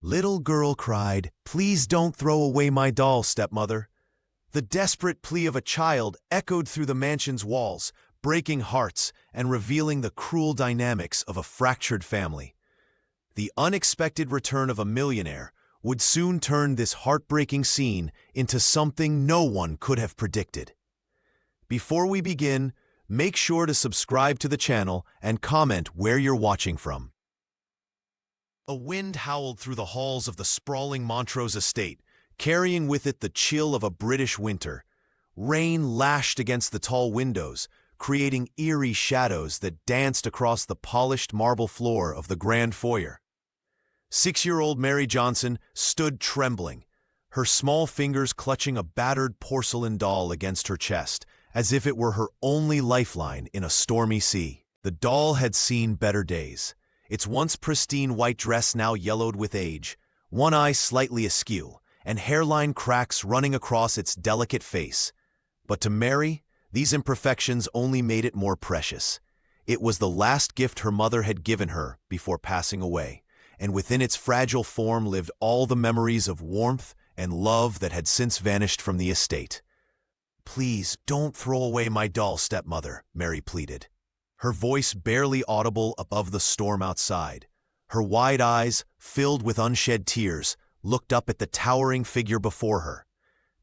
Little girl cried, "Please don't throw away my doll, stepmother." The desperate plea of a child echoed through the mansion's walls, breaking hearts and revealing the cruel dynamics of a fractured family. The unexpected return of a millionaire would soon turn this heartbreaking scene into something no one could have predicted. Before we begin, make sure to subscribe to the channel and comment where you're watching from. A wind howled through the halls of the sprawling Montrose estate, carrying with it the chill of a British winter. Rain lashed against the tall windows, creating eerie shadows that danced across the polished marble floor of the grand foyer. 6-year-old Mary Johnson stood trembling, her small fingers clutching a battered porcelain doll against her chest, as if it were her only lifeline in a stormy sea. The doll had seen better days. Its once pristine white dress now yellowed with age, one eye slightly askew, and hairline cracks running across its delicate face. But to Mary, these imperfections only made it more precious. It was the last gift her mother had given her before passing away, and within its fragile form lived all the memories of warmth and love that had since vanished from the estate. "Please don't throw away my doll, stepmother," Mary pleaded. Her voice barely audible above the storm outside. Her wide eyes, filled with unshed tears, looked up at the towering figure before her.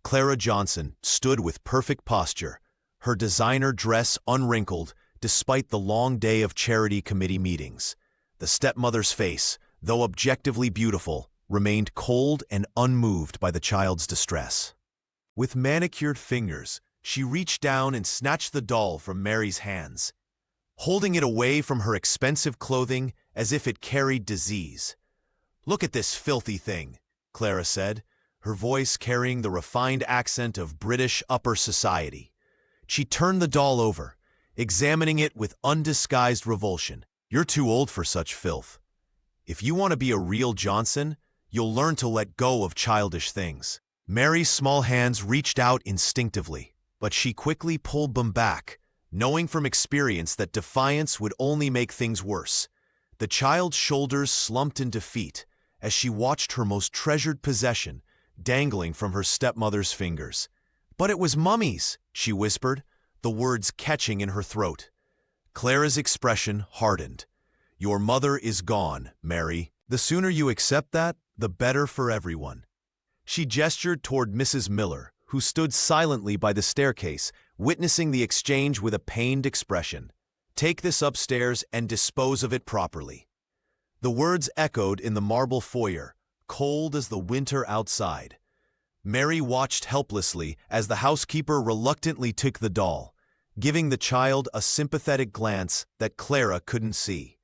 Clara Johnson stood with perfect posture, her designer dress unwrinkled despite the long day of charity committee meetings. The stepmother's face, though objectively beautiful, remained cold and unmoved by the child's distress. With manicured fingers, she reached down and snatched the doll from Mary's hands, holding it away from her expensive clothing as if it carried disease. "Look at this filthy thing," Clara said, her voice carrying the refined accent of British upper society. She turned the doll over, examining it with undisguised revulsion. "You're too old for such filth. If you want to be a real Johnson, you'll learn to let go of childish things." Mary's small hands reached out instinctively, but she quickly pulled them back, knowing from experience that defiance would only make things worse. The child's shoulders slumped in defeat as she watched her most treasured possession dangling from her stepmother's fingers. "But it was Mummy's," she whispered, the words catching in her throat. Clara's expression hardened. "Your mother is gone, Mary. The sooner you accept that, the better for everyone." She gestured toward Mrs. Miller, who stood silently by the staircase, witnessing the exchange with a pained expression. "Take this upstairs and dispose of it properly." The words echoed in the marble foyer, cold as the winter outside. Mary watched helplessly as the housekeeper reluctantly took the doll, giving the child a sympathetic glance that Clara couldn't see.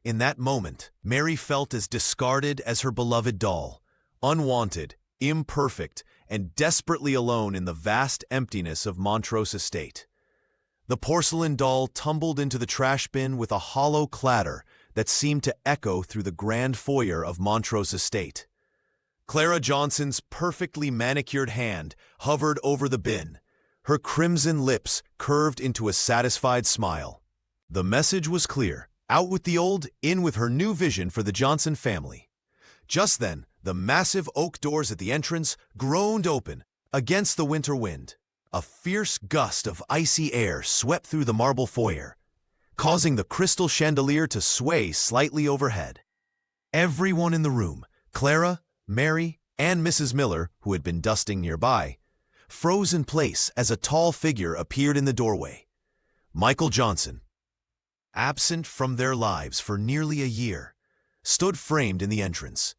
In that moment, Mary felt as discarded as her beloved doll, unwanted, imperfect, and desperately alone in the vast emptiness of Montrose Estate. The porcelain doll tumbled into the trash bin with a hollow clatter that seemed to echo through the grand foyer of Montrose Estate. Clara Johnson's perfectly manicured hand hovered over the bin, her crimson lips curved into a satisfied smile. The message was clear: out with the old, in with her new vision for the Johnson family. Just then, the massive oak doors at the entrance groaned open against the winter wind. A fierce gust of icy air swept through the marble foyer, causing the crystal chandelier to sway slightly overhead. Everyone in the room, Clara, Mary, and Mrs. Miller, who had been dusting nearby, froze in place as a tall figure appeared in the doorway. Michael Johnson, absent from their lives for nearly a year, stood framed in the entrance.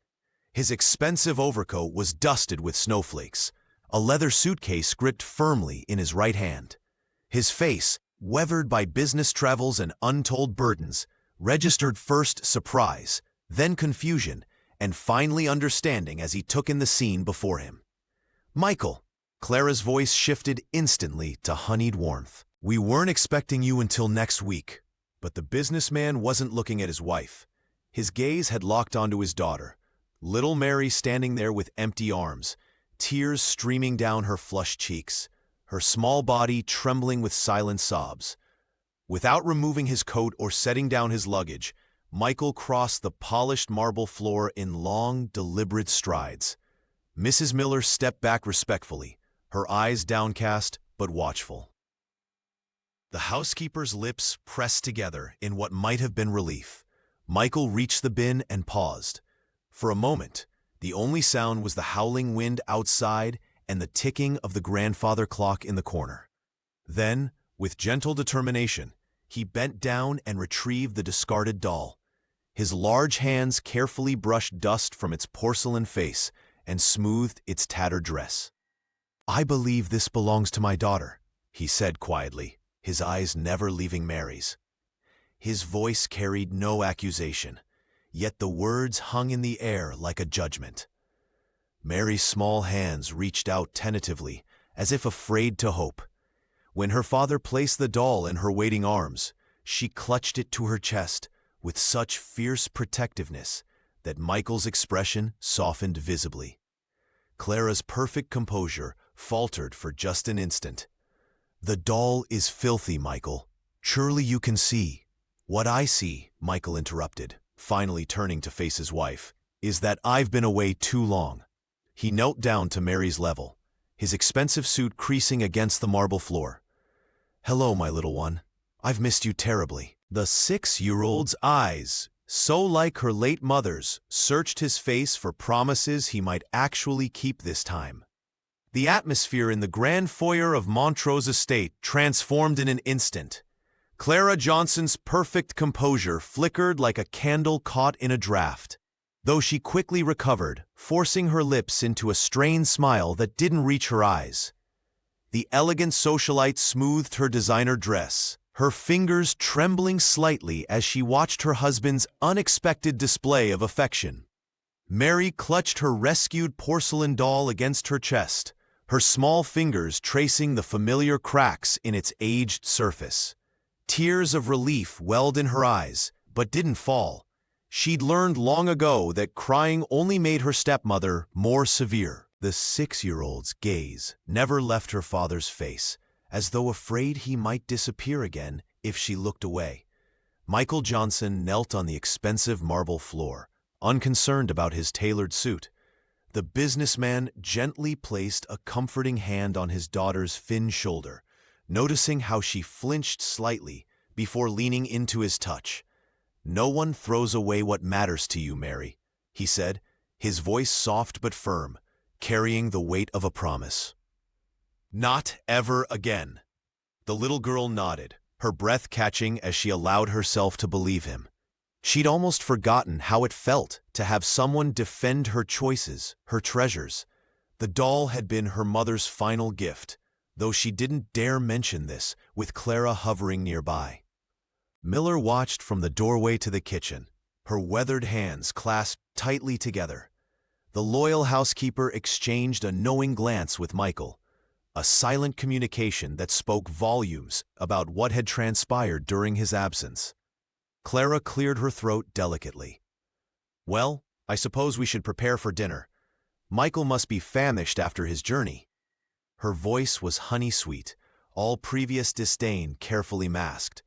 His expensive overcoat was dusted with snowflakes, a leather suitcase gripped firmly in his right hand. His face, weathered by business travels and untold burdens, registered first surprise, then confusion, and finally understanding as he took in the scene before him. "Michael," Clara's voice shifted instantly to honeyed warmth. "We weren't expecting you until next week." But the businessman wasn't looking at his wife. His gaze had locked onto his daughter, little Mary standing there with empty arms, tears streaming down her flushed cheeks, her small body trembling with silent sobs. Without removing his coat or setting down his luggage, Michael crossed the polished marble floor in long, deliberate strides. Mrs. Miller stepped back respectfully, her eyes downcast but watchful. The housekeeper's lips pressed together in what might have been relief. Michael reached the bin and paused. For a moment, the only sound was the howling wind outside and the ticking of the grandfather clock in the corner. Then, with gentle determination, he bent down and retrieved the discarded doll. His large hands carefully brushed dust from its porcelain face and smoothed its tattered dress. "I believe this belongs to my daughter," he said quietly, his eyes never leaving Mary's. His voice carried no accusation, yet the words hung in the air like a judgment. Mary's small hands reached out tentatively, as if afraid to hope. When her father placed the doll in her waiting arms, she clutched it to her chest with such fierce protectiveness that Michael's expression softened visibly. Clara's perfect composure faltered for just an instant. "The doll is filthy, Michael. Surely you can see." "What I see," Michael interrupted, finally turning to face his wife, "is that I've been away too long." He knelt down to Mary's level, his expensive suit creasing against the marble floor. "Hello, my little one. I've missed you terribly." The 6-year-old's eyes, so like her late mother's, searched his face for promises he might actually keep this time. The atmosphere in the grand foyer of Montrose estate transformed in an instant. Clara Johnson's perfect composure flickered like a candle caught in a draught, though she quickly recovered, forcing her lips into a strained smile that didn't reach her eyes. The elegant socialite smoothed her designer dress, her fingers trembling slightly as she watched her husband's unexpected display of affection. Mary clutched her rescued porcelain doll against her chest, her small fingers tracing the familiar cracks in its aged surface. Tears of relief welled in her eyes, but didn't fall. She'd learned long ago that crying only made her stepmother more severe. The 6-year-old's gaze never left her father's face, as though afraid he might disappear again if she looked away. Michael Johnson knelt on the expensive marble floor, unconcerned about his tailored suit. The businessman gently placed a comforting hand on his daughter's thin shoulder, noticing how she flinched slightly before leaning into his touch. "No one throws away what matters to you, Mary," he said, his voice soft but firm, carrying the weight of a promise. "Not ever again." The little girl nodded, her breath catching as she allowed herself to believe him. She'd almost forgotten how it felt to have someone defend her choices, her treasures. The doll had been her mother's final gift, though she didn't dare mention this with Clara hovering nearby. Miller watched from the doorway to the kitchen, her weathered hands clasped tightly together. The loyal housekeeper exchanged a knowing glance with Michael, a silent communication that spoke volumes about what had transpired during his absence. Clara cleared her throat delicately. "Well, I suppose we should prepare for dinner. Michael must be famished after his journey." Her voice was honey-sweet, all previous disdain carefully masked.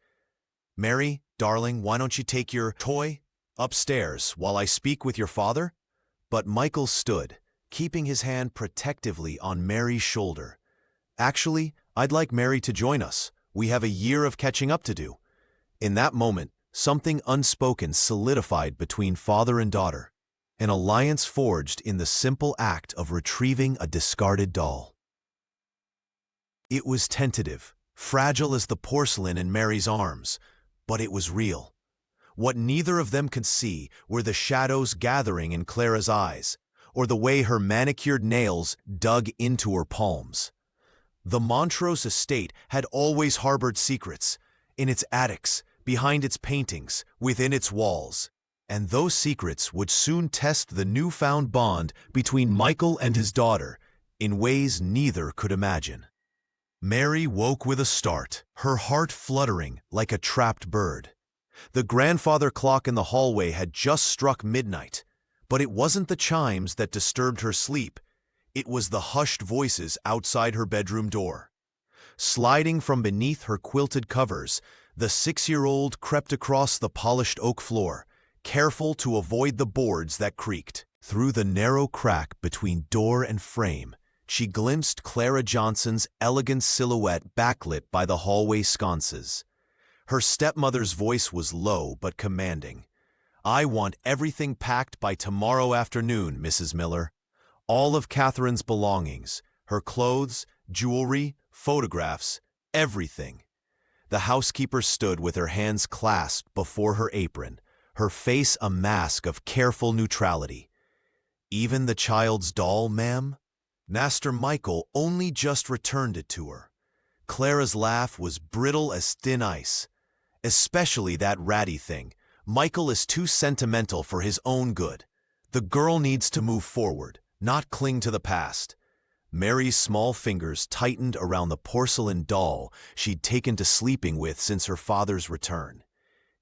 "Mary, darling, why don't you take your toy upstairs while I speak with your father?" But Michael stood, keeping his hand protectively on Mary's shoulder. "Actually, I'd like Mary to join us. We have a year of catching up to do." In that moment, something unspoken solidified between father and daughter, an alliance forged in the simple act of retrieving a discarded doll. It was tentative, fragile as the porcelain in Mary's arms, but it was real. What neither of them could see were the shadows gathering in Clara's eyes, or the way her manicured nails dug into her palms. The Montrose estate had always harbored secrets, in its attics, behind its paintings, within its walls, and those secrets would soon test the newfound bond between Michael and his daughter in ways neither could imagine. Mary woke with a start, her heart fluttering like a trapped bird. The grandfather clock in the hallway had just struck midnight, but it wasn't the chimes that disturbed her sleep. It was the hushed voices outside her bedroom door. Sliding from beneath her quilted covers, the 6-year-old crept across the polished oak floor, careful to avoid the boards that creaked. Through the narrow crack between door and frame, she glimpsed Clara Johnson's elegant silhouette backlit by the hallway sconces. Her stepmother's voice was low but commanding. "I want everything packed by tomorrow afternoon, Mrs. Miller. All of Catherine's belongings, her clothes, jewelry, photographs, everything." The housekeeper stood with her hands clasped before her apron, her face a mask of careful neutrality. "Even the child's doll, ma'am?" Master Michael only just returned it to her. Clara's laugh was brittle as thin ice. "Especially that ratty thing. Michael is too sentimental for his own good. The girl needs to move forward, not cling to the past." Mary's small fingers tightened around the porcelain doll she'd taken to sleeping with since her father's return.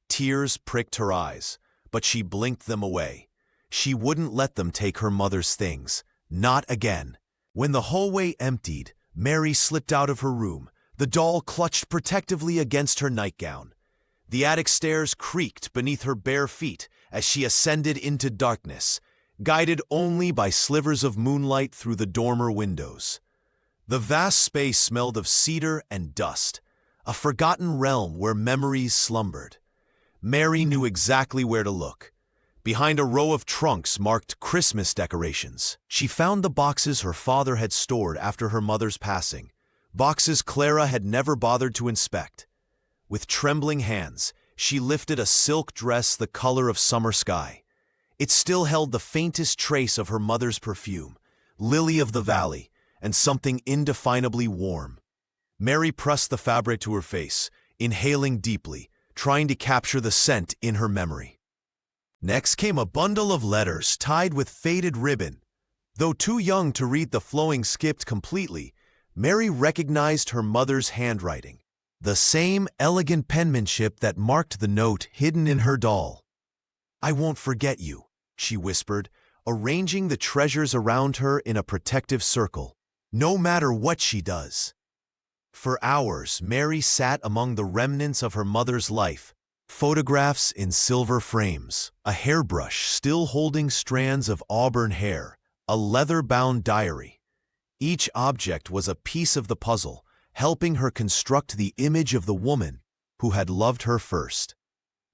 Tears pricked her eyes, but she blinked them away. She wouldn't let them take her mother's things. Not again. When the hallway emptied, Mary slipped out of her room, the doll clutched protectively against her nightgown. The attic stairs creaked beneath her bare feet as she ascended into darkness, guided only by slivers of moonlight through the dormer windows. The vast space smelled of cedar and dust, a forgotten realm where memories slumbered. Mary knew exactly where to look. Behind a row of trunks marked Christmas decorations, she found the boxes her father had stored after her mother's passing, boxes Clara had never bothered to inspect. With trembling hands, she lifted a silk dress the color of summer sky. It still held the faintest trace of her mother's perfume, lily of the valley, and something indefinably warm. Mary pressed the fabric to her face, inhaling deeply, trying to capture the scent in her memory. Next came a bundle of letters tied with faded ribbon. Though too young to read the flowing script completely, Mary recognized her mother's handwriting, the same elegant penmanship that marked the note hidden in her doll. "I won't forget you," she whispered, arranging the treasures around her in a protective circle, "no matter what she does." For hours, Mary sat among the remnants of her mother's life, photographs in silver frames, a hairbrush still holding strands of auburn hair, a leather-bound diary. Each object was a piece of the puzzle, helping her construct the image of the woman who had loved her first.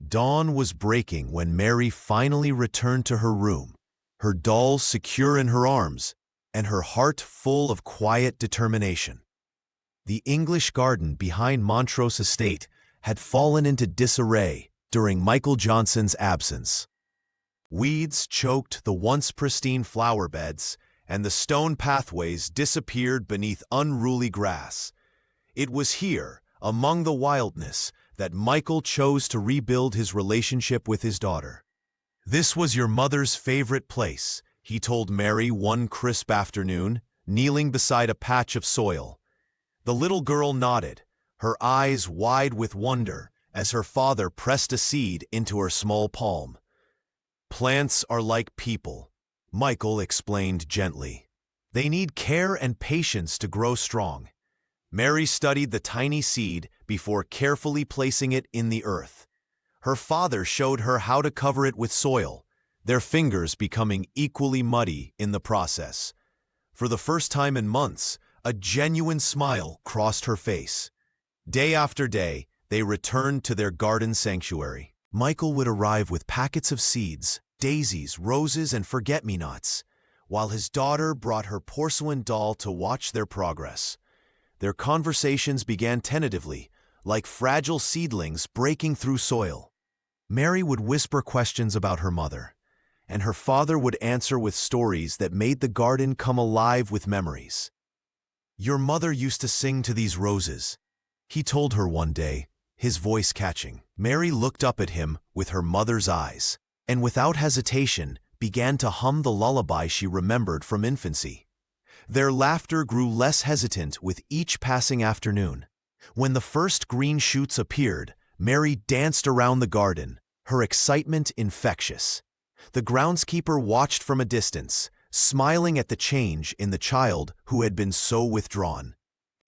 Dawn was breaking when Mary finally returned to her room, her doll secure in her arms and her heart full of quiet determination. The English garden behind Montrose Estate had fallen into disarray during Michael Johnson's absence. Weeds choked the once pristine flower beds, and the stone pathways disappeared beneath unruly grass. It was here, among the wildness, that Michael chose to rebuild his relationship with his daughter. "This was your mother's favorite place," he told Mary one crisp afternoon, kneeling beside a patch of soil. The little girl nodded, her eyes wide with wonder as her father pressed a seed into her small palm. "Plants are like people," Michael explained gently. "They need care and patience to grow strong." Mary studied the tiny seed before carefully placing it in the earth. Her father showed her how to cover it with soil, their fingers becoming equally muddy in the process. For the first time in months, a genuine smile crossed her face. Day after day, they returned to their garden sanctuary. Michael would arrive with packets of seeds, daisies, roses, and forget-me-nots, while his daughter brought her porcelain doll to watch their progress. Their conversations began tentatively, like fragile seedlings breaking through soil. Mary would whisper questions about her mother, and her father would answer with stories that made the garden come alive with memories. "Your mother used to sing to these roses," he told her one day, his voice catching. Mary looked up at him with her mother's eyes, and without hesitation began to hum the lullaby she remembered from infancy. Their laughter grew less hesitant with each passing afternoon. When the first green shoots appeared, Mary danced around the garden, her excitement infectious. The groundskeeper watched from a distance, smiling at the change in the child who had been so withdrawn.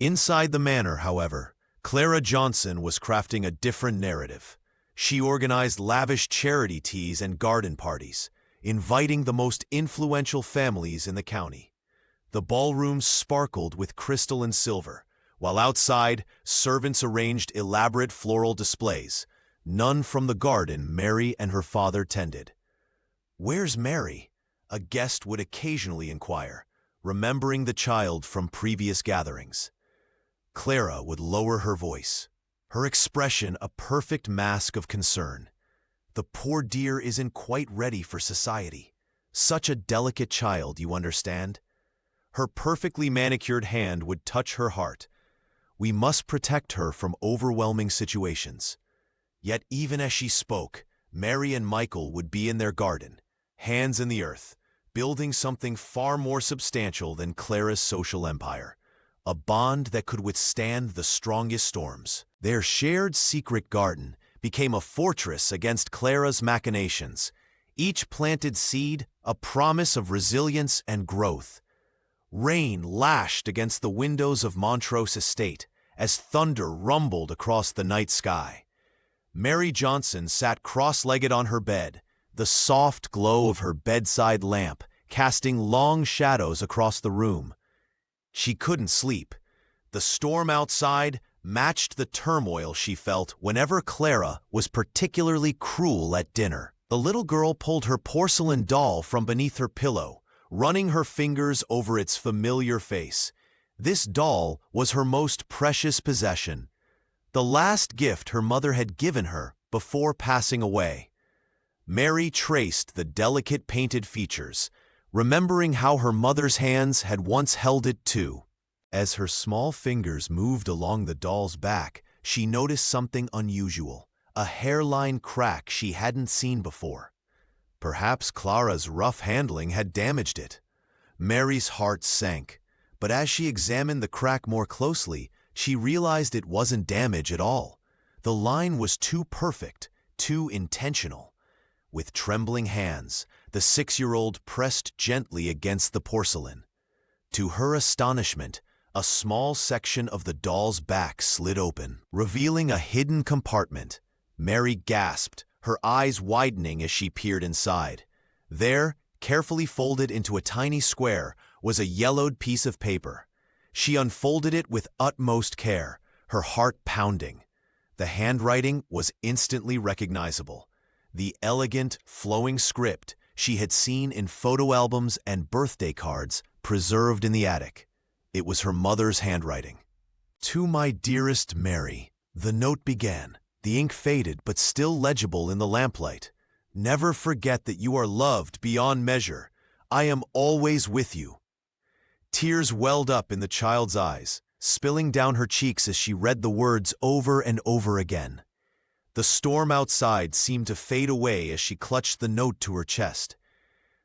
Inside the manor, however, Clara Johnson was crafting a different narrative. She organized lavish charity teas and garden parties, inviting the most influential families in the county. The ballrooms sparkled with crystal and silver, while outside, servants arranged elaborate floral displays, none from the garden Mary and her father tended. "Where's Mary?" a guest would occasionally inquire, remembering the child from previous gatherings. Clara would lower her voice, her expression a perfect mask of concern. "The poor dear isn't quite ready for society. Such a delicate child, you understand?" Her perfectly manicured hand would touch her heart. "We must protect her from overwhelming situations." Yet even as she spoke, Mary and Michael would be in their garden, hands in the earth, building something far more substantial than Clara's social empire, a bond that could withstand the strongest storms. Their shared secret garden became a fortress against Clara's machinations, each planted seed a promise of resilience and growth. Rain lashed against the windows of Montrose Estate as thunder rumbled across the night sky. Mary Johnson sat cross-legged on her bed, the soft glow of her bedside lamp casting long shadows across the room. She couldn't sleep. The storm outside matched the turmoil she felt whenever Clara was particularly cruel at dinner. The little girl pulled her porcelain doll from beneath her pillow, running her fingers over its familiar face. This doll was her most precious possession, the last gift her mother had given her before passing away. Mary traced the delicate painted features, remembering how her mother's hands had once held it too. As her small fingers moved along the doll's back, she noticed something unusual, a hairline crack she hadn't seen before. Perhaps Clara's rough handling had damaged it. Mary's heart sank, but as she examined the crack more closely, she realized it wasn't damage at all. The line was too perfect, too intentional. With trembling hands, the 6-year-old pressed gently against the porcelain. To her astonishment, a small section of the doll's back slid open, revealing a hidden compartment. Mary gasped, her eyes widening as she peered inside. There, carefully folded into a tiny square, was a yellowed piece of paper. She unfolded it with utmost care, her heart pounding. The handwriting was instantly recognizable. The elegant, flowing script she had seen in photo albums and birthday cards preserved in the attic. It was her mother's handwriting. "To my dearest Mary," the note began, the ink faded but still legible in the lamplight. "Never forget that you are loved beyond measure. I am always with you." Tears welled up in the child's eyes, spilling down her cheeks as she read the words over and over again. The storm outside seemed to fade away as she clutched the note to her chest.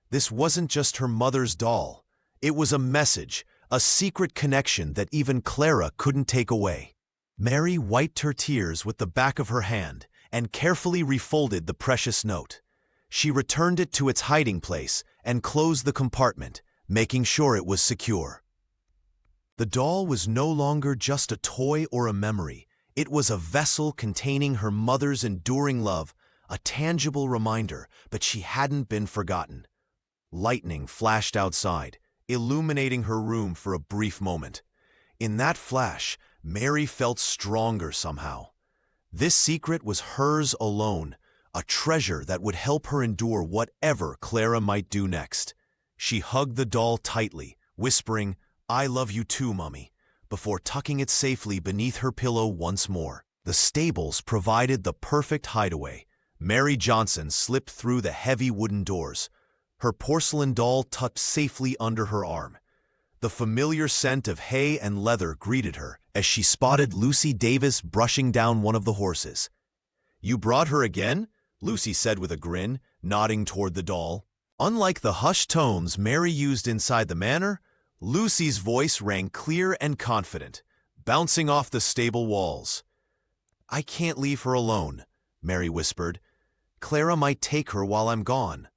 This wasn't just her mother's doll. It was a message, a secret connection that even Clara couldn't take away. Mary wiped her tears with the back of her hand and carefully refolded the precious note. She returned it to its hiding place and closed the compartment, making sure it was secure. The doll was no longer just a toy or a memory. It was a vessel containing her mother's enduring love, a tangible reminder, but she hadn't been forgotten. Lightning flashed outside, illuminating her room for a brief moment. In that flash, Mary felt stronger somehow. This secret was hers alone, a treasure that would help her endure whatever Clara might do next. She hugged the doll tightly, whispering, "I love you too, Mummy," before tucking it safely beneath her pillow once more. The stables provided the perfect hideaway. Mary Johnson slipped through the heavy wooden doors, her porcelain doll tucked safely under her arm. The familiar scent of hay and leather greeted her as she spotted Lucy Davis brushing down one of the horses. "You brought her again?" Lucy said with a grin, nodding toward the doll. Unlike the hushed tones Mary used inside the manor, Lucy's voice rang clear and confident, bouncing off the stable walls. "I can't leave her alone," Mary whispered. "Clara might take her while I'm gone."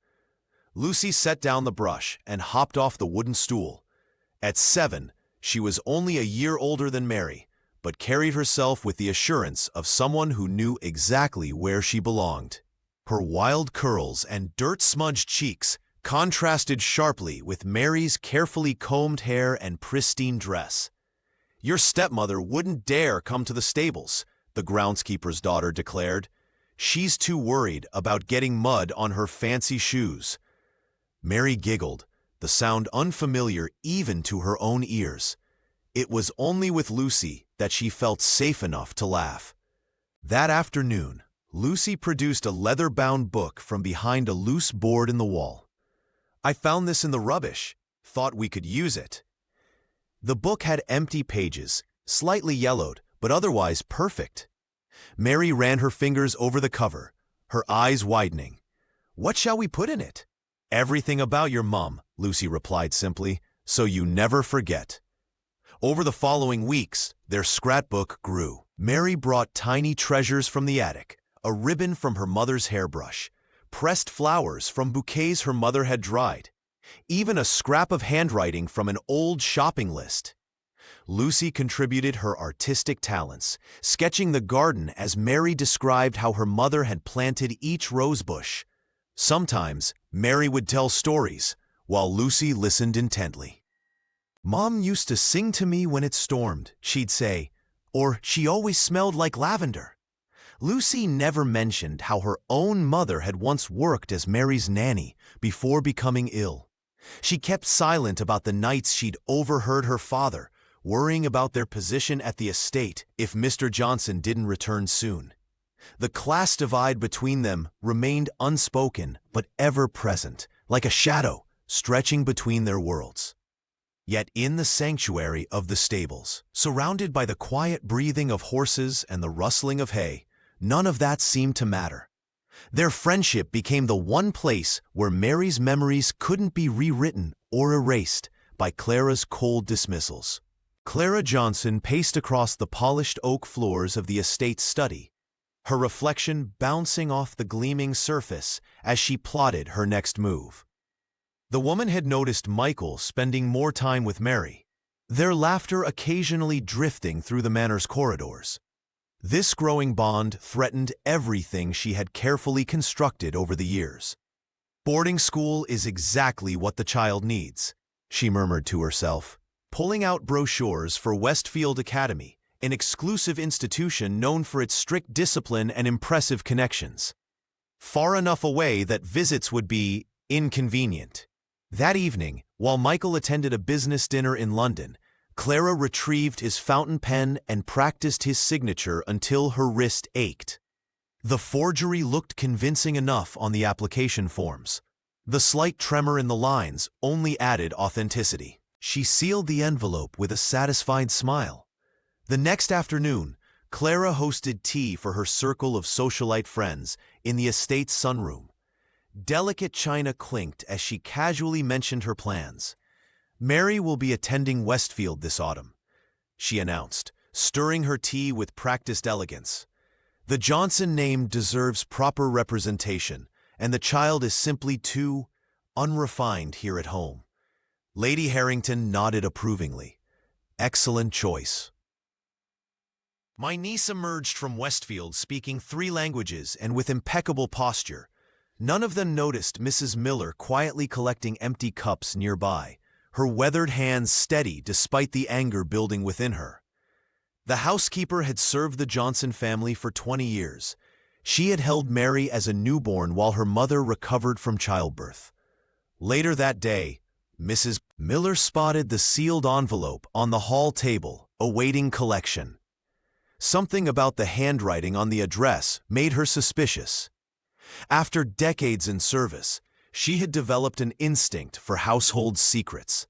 Lucy set down the brush and hopped off the wooden stool. At 7, she was only a year older than Mary, but carried herself with the assurance of someone who knew exactly where she belonged. Her wild curls and dirt-smudged cheeks contrasted sharply with Mary's carefully combed hair and pristine dress. "Your stepmother wouldn't dare come to the stables," the groundskeeper's daughter declared. "She's too worried about getting mud on her fancy shoes." Mary giggled, the sound unfamiliar even to her own ears. It was only with Lucy that she felt safe enough to laugh. That afternoon, Lucy produced a leather-bound book from behind a loose board in the wall. "I found this in the rubbish. Thought we could use it." The book had empty pages, slightly yellowed, but otherwise perfect. Mary ran her fingers over the cover, her eyes widening. "What shall we put in it?" "Everything about your mom," Lucy replied simply, "so you never forget." Over the following weeks, their scrapbook grew. Mary brought tiny treasures from the attic, a ribbon from her mother's hairbrush, pressed flowers from bouquets her mother had dried, even a scrap of handwriting from an old shopping list. Lucy contributed her artistic talents, sketching the garden as Mary described how her mother had planted each rosebush. Sometimes, Mary would tell stories, while Lucy listened intently. "Mom used to sing to me when it stormed," she'd say, or "she always smelled like lavender." Lucy never mentioned how her own mother had once worked as Mary's nanny before becoming ill. She kept silent about the nights she'd overheard her father worrying about their position at the estate if Mr. Johnson didn't return soon. The class divide between them remained unspoken but ever present, like a shadow stretching between their worlds. Yet in the sanctuary of the stables, surrounded by the quiet breathing of horses and the rustling of hay, none of that seemed to matter. Their friendship became the one place where Mary's memories couldn't be rewritten or erased by Clara's cold dismissals. Clara Johnson paced across the polished oak floors of the estate's study, her reflection bouncing off the gleaming surface as she plotted her next move. The woman had noticed Michael spending more time with Mary, their laughter occasionally drifting through the manor's corridors. This growing bond threatened everything she had carefully constructed over the years. "Boarding school is exactly what the child needs," she murmured to herself, pulling out brochures for Westfield Academy, an exclusive institution known for its strict discipline and impressive connections. Far enough away that visits would be inconvenient. That evening, while Michael attended a business dinner in London, Clara retrieved his fountain pen and practiced his signature until her wrist ached. The forgery looked convincing enough on the application forms. The slight tremor in the lines only added authenticity. She sealed the envelope with a satisfied smile. The next afternoon, Clara hosted tea for her circle of socialite friends in the estate's sunroom. Delicate china clinked as she casually mentioned her plans. "Mary will be attending Westfield this autumn," she announced, stirring her tea with practiced elegance. "The Johnson name deserves proper representation, and the child is simply too unrefined here at home." Lady Harrington nodded approvingly. "Excellent choice." My niece emerged from Westfield speaking 3 languages and with impeccable posture. None of them noticed Mrs. Miller quietly collecting empty cups nearby, her weathered hands steady despite the anger building within her. The housekeeper had served the Johnson family for 20 years. She had held Mary as a newborn while her mother recovered from childbirth. Later that day, Mrs. Miller spotted the sealed envelope on the hall table, awaiting collection. Something about the handwriting on the address made her suspicious. After decades in service, she had developed an instinct for household secrets.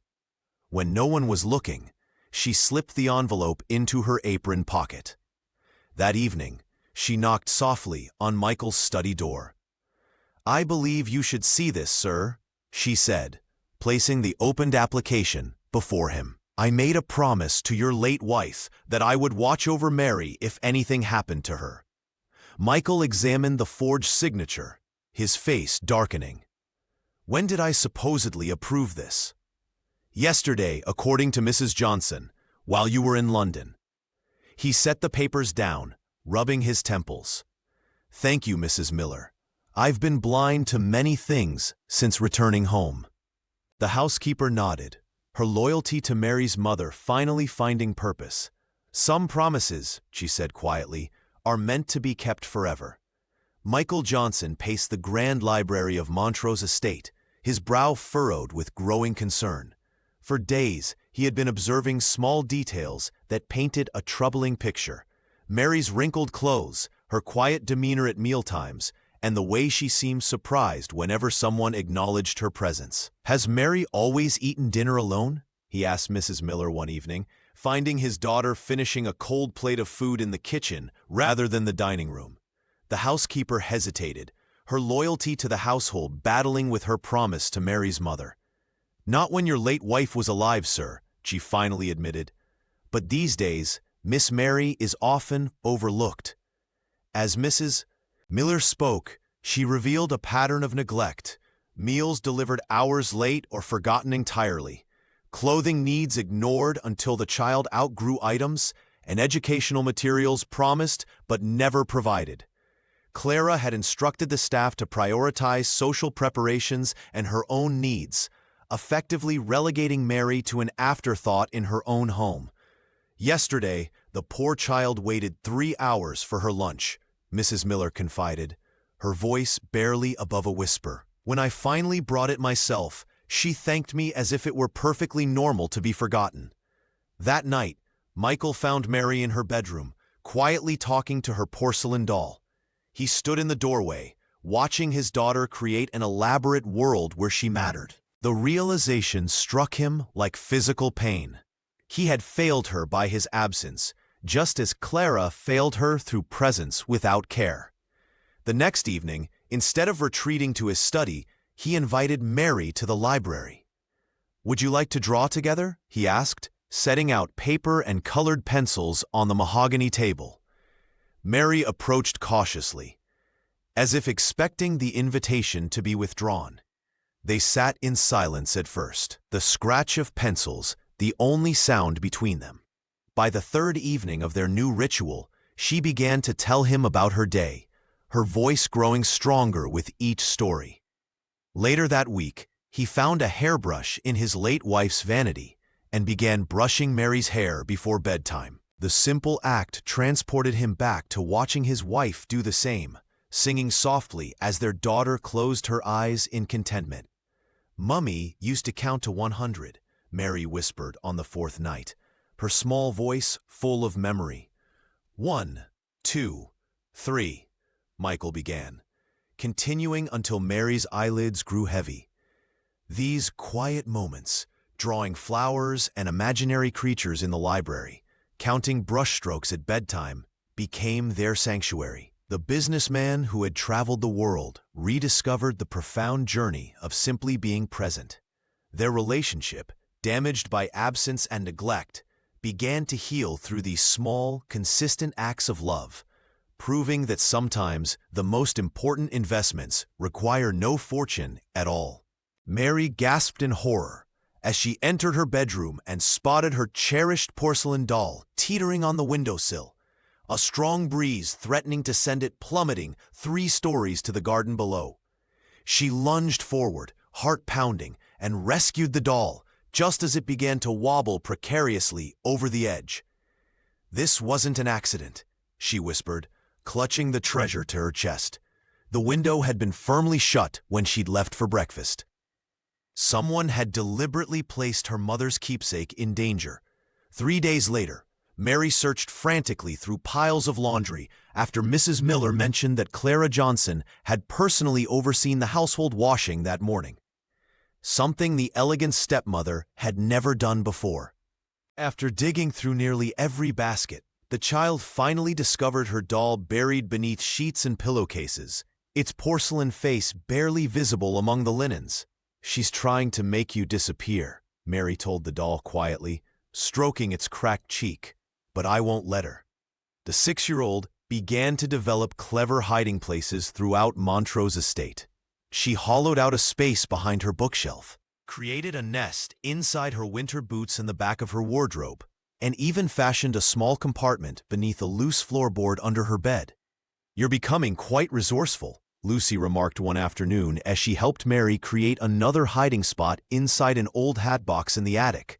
When no one was looking, she slipped the envelope into her apron pocket. That evening, she knocked softly on Michael's study door. "I believe you should see this, sir," she said, placing the opened application before him. "I made a promise to your late wife that I would watch over Mary if anything happened to her." Michael examined the forged signature, his face darkening. "When did I supposedly approve this?" "Yesterday, according to Mrs. Johnson, while you were in London." He set the papers down, rubbing his temples. "Thank you, Mrs. Miller. I've been blind to many things since returning home." The housekeeper nodded, her loyalty to Mary's mother finally finding purpose. "Some promises," she said quietly, "are meant to be kept forever." Michael Johnson paced the grand library of Montrose Estate, his brow furrowed with growing concern. For days, he had been observing small details that painted a troubling picture. Mary's wrinkled clothes, her quiet demeanor at mealtimes, and the way she seemed surprised whenever someone acknowledged her presence. "Has Mary always eaten dinner alone?" he asked Mrs. Miller one evening, finding his daughter finishing a cold plate of food in the kitchen rather than the dining room. The housekeeper hesitated, her loyalty to the household battling with her promise to Mary's mother. "Not when your late wife was alive, sir," she finally admitted. "But these days, Miss Mary is often overlooked." As Mrs. Miller spoke, she revealed a pattern of neglect, meals delivered hours late or forgotten entirely, clothing needs ignored until the child outgrew items, and educational materials promised but never provided. Clara had instructed the staff to prioritize social preparations and her own needs, effectively relegating Mary to an afterthought in her own home. "Yesterday, the poor child waited 3 hours for her lunch," Mrs. Miller confided, her voice barely above a whisper. "When I finally brought it myself, she thanked me as if it were perfectly normal to be forgotten." That night, Michael found Mary in her bedroom, quietly talking to her porcelain doll. He stood in the doorway, watching his daughter create an elaborate world where she mattered. The realization struck him like physical pain. He had failed her by his absence, just as Clara failed her through presence without care. The next evening, instead of retreating to his study, he invited Mary to the library. "Would you like to draw together?" he asked, setting out paper and colored pencils on the mahogany table. Mary approached cautiously, as if expecting the invitation to be withdrawn. They sat in silence at first, the scratch of pencils the only sound between them. By the third evening of their new ritual, she began to tell him about her day, her voice growing stronger with each story. Later that week, he found a hairbrush in his late wife's vanity and began brushing Mary's hair before bedtime. The simple act transported him back to watching his wife do the same, singing softly as their daughter closed her eyes in contentment. "Mummy used to count to 100, Mary whispered on the 4th night, her small voice full of memory. 1, 2, 3, Michael began, continuing until Mary's eyelids grew heavy. These quiet moments, drawing flowers and imaginary creatures in the library, counting brushstrokes at bedtime, became their sanctuary. The businessman who had traveled the world rediscovered the profound journey of simply being present. Their relationship, damaged by absence and neglect, began to heal through these small, consistent acts of love, proving that sometimes the most important investments require no fortune at all. Mary gasped in horror as she entered her bedroom and spotted her cherished porcelain doll teetering on the windowsill, a strong breeze threatening to send it plummeting 3 stories to the garden below. She lunged forward, heart pounding, and rescued the doll, just as it began to wobble precariously over the edge. "This wasn't an accident," she whispered, clutching the treasure to her chest. The window had been firmly shut when she'd left for breakfast. Someone had deliberately placed her mother's keepsake in danger. 3 days later, Mary searched frantically through piles of laundry after Mrs. Miller mentioned that Clara Johnson had personally overseen the household washing that morning, something the elegant stepmother had never done before. After digging through nearly every basket, the child finally discovered her doll buried beneath sheets and pillowcases, its porcelain face barely visible among the linens. "She's trying to make you disappear," Mary told the doll quietly, stroking its cracked cheek, "but I won't let her." The 6-year-old began to develop clever hiding places throughout Montrose Estate. She hollowed out a space behind her bookshelf, created a nest inside her winter boots in the back of her wardrobe, and even fashioned a small compartment beneath a loose floorboard under her bed. "You're becoming quite resourceful," Lucy remarked one afternoon as she helped Mary create another hiding spot inside an old hat box in the attic.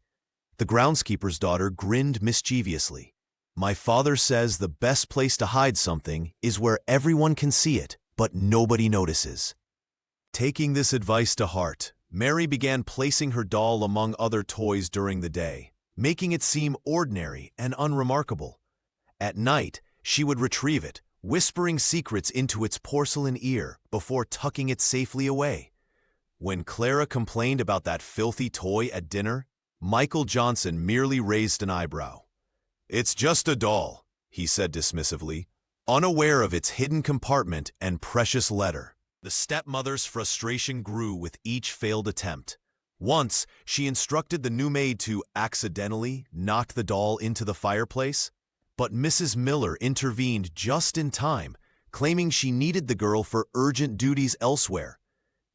The groundskeeper's daughter grinned mischievously. "My father says the best place to hide something is where everyone can see it, but nobody notices." Taking this advice to heart, Mary began placing her doll among other toys during the day, making it seem ordinary and unremarkable. At night, she would retrieve it, whispering secrets into its porcelain ear before tucking it safely away. When Clara complained about that filthy toy at dinner, Michael Johnson merely raised an eyebrow. "It's just a doll," he said dismissively, unaware of its hidden compartment and precious letter. The stepmother's frustration grew with each failed attempt. Once, she instructed the new maid to accidentally knock the doll into the fireplace, but Mrs. Miller intervened just in time, claiming she needed the girl for urgent duties elsewhere.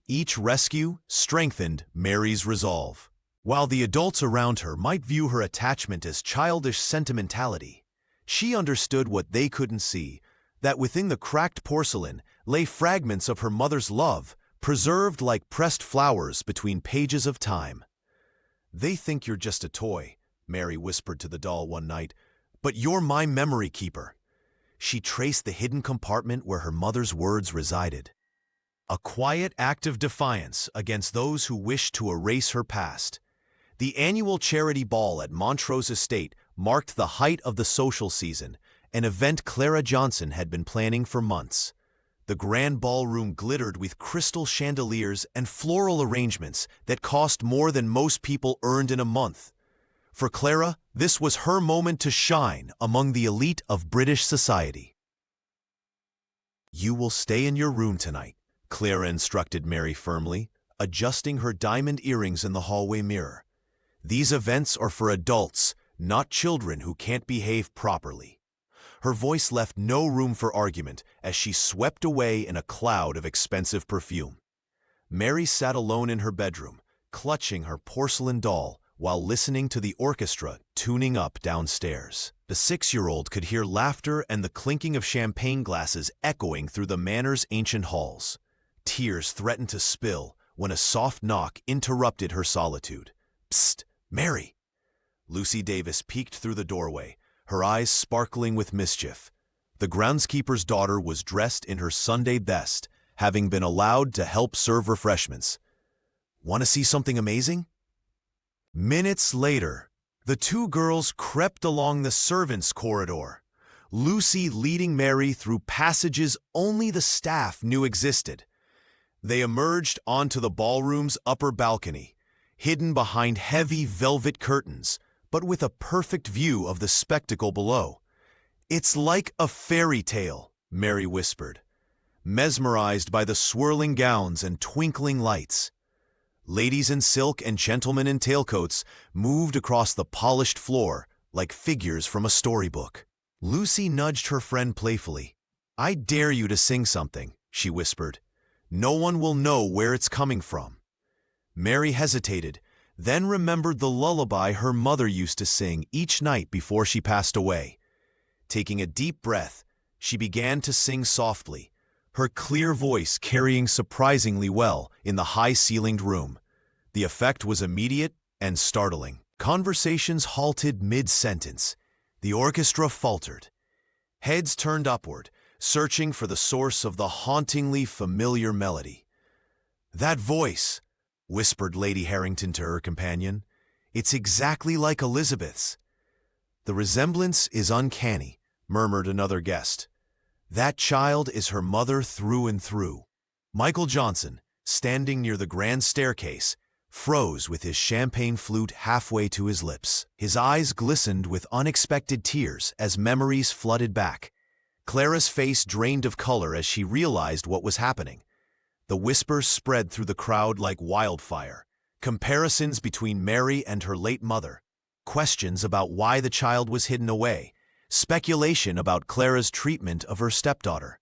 Each rescue strengthened Mary's resolve. While the adults around her might view her attachment as childish sentimentality, she understood what they couldn't see, that within the cracked porcelain lay fragments of her mother's love, preserved like pressed flowers between pages of time. "They think you're just a toy," Mary whispered to the doll one night, "but you're my memory keeper." She traced the hidden compartment where her mother's words resided. A quiet act of defiance against those who wished to erase her past. The annual charity ball at Montrose Estate marked the height of the social season, an event Clara Johnson had been planning for months. The grand ballroom glittered with crystal chandeliers and floral arrangements that cost more than most people earned in a month. For Clara, this was her moment to shine among the elite of British society. "You will stay in your room tonight," Clara instructed Mary firmly, adjusting her diamond earrings in the hallway mirror. "These events are for adults, not children who can't behave properly." Her voice left no room for argument as she swept away in a cloud of expensive perfume. Mary sat alone in her bedroom, clutching her porcelain doll while listening to the orchestra tuning up downstairs. The 6-year-old could hear laughter and the clinking of champagne glasses echoing through the manor's ancient halls. Tears threatened to spill when a soft knock interrupted her solitude. "Psst, Mary!" Lucy Davis peeked through the doorway, her eyes sparkling with mischief. The groundskeeper's daughter was dressed in her Sunday best, having been allowed to help serve refreshments. "Want to see something amazing?" Minutes later, the two girls crept along the servants' corridor, Lucy leading Mary through passages only the staff knew existed. They emerged onto the ballroom's upper balcony, hidden behind heavy velvet curtains, but with a perfect view of the spectacle below. "It's like a fairy tale," Mary whispered, mesmerized by the swirling gowns and twinkling lights. Ladies in silk and gentlemen in tailcoats moved across the polished floor like figures from a storybook. Lucy nudged her friend playfully. "I dare you to sing something," she whispered. "No one will know where it's coming from." Mary hesitated, then remembered the lullaby her mother used to sing each night before she passed away. Taking a deep breath, she began to sing softly, her clear voice carrying surprisingly well in the high-ceilinged room. The effect was immediate and startling. Conversations halted mid-sentence. The orchestra faltered. Heads turned upward, searching for the source of the hauntingly familiar melody. "That voice," whispered Lady Harrington to her companion. "It's exactly like Elizabeth's." "The resemblance is uncanny," murmured another guest. "That child is her mother through and through." Michael Johnson, standing near the grand staircase, froze with his champagne flute halfway to his lips. His eyes glistened with unexpected tears as memories flooded back. Clara's face drained of color as she realized what was happening. The whispers spread through the crowd like wildfire. Comparisons between Mary and her late mother, questions about why the child was hidden away, speculation about Clara's treatment of her stepdaughter.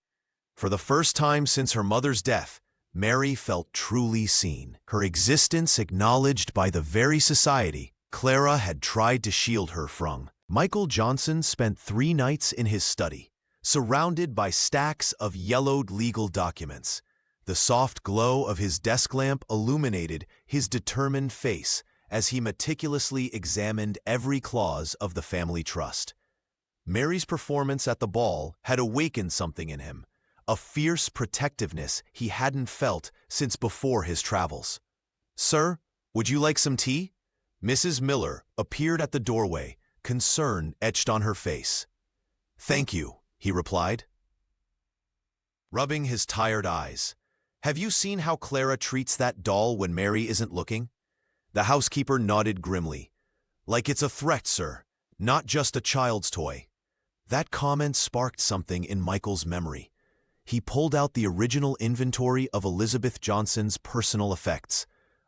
For the first time since her mother's death, Mary felt truly seen, her existence acknowledged by the very society Clara had tried to shield her from. Michael Johnson spent 3 nights in his study, surrounded by stacks of yellowed legal documents. The soft glow of his desk lamp illuminated his determined face as he meticulously examined every clause of the family trust. Mary's performance at the ball had awakened something in him, a fierce protectiveness he hadn't felt since before his travels. "Sir, would you like some tea?" Mrs. Miller appeared at the doorway, concern etched on her face. "Thank you," he replied, rubbing his tired eyes. "Have you seen how Clara treats that doll when Mary isn't looking?" The housekeeper nodded grimly. "Like it's a threat, sir, not just a child's toy." That comment sparked something in Michael's memory. He pulled out the original inventory of Elizabeth Johnson's personal effects,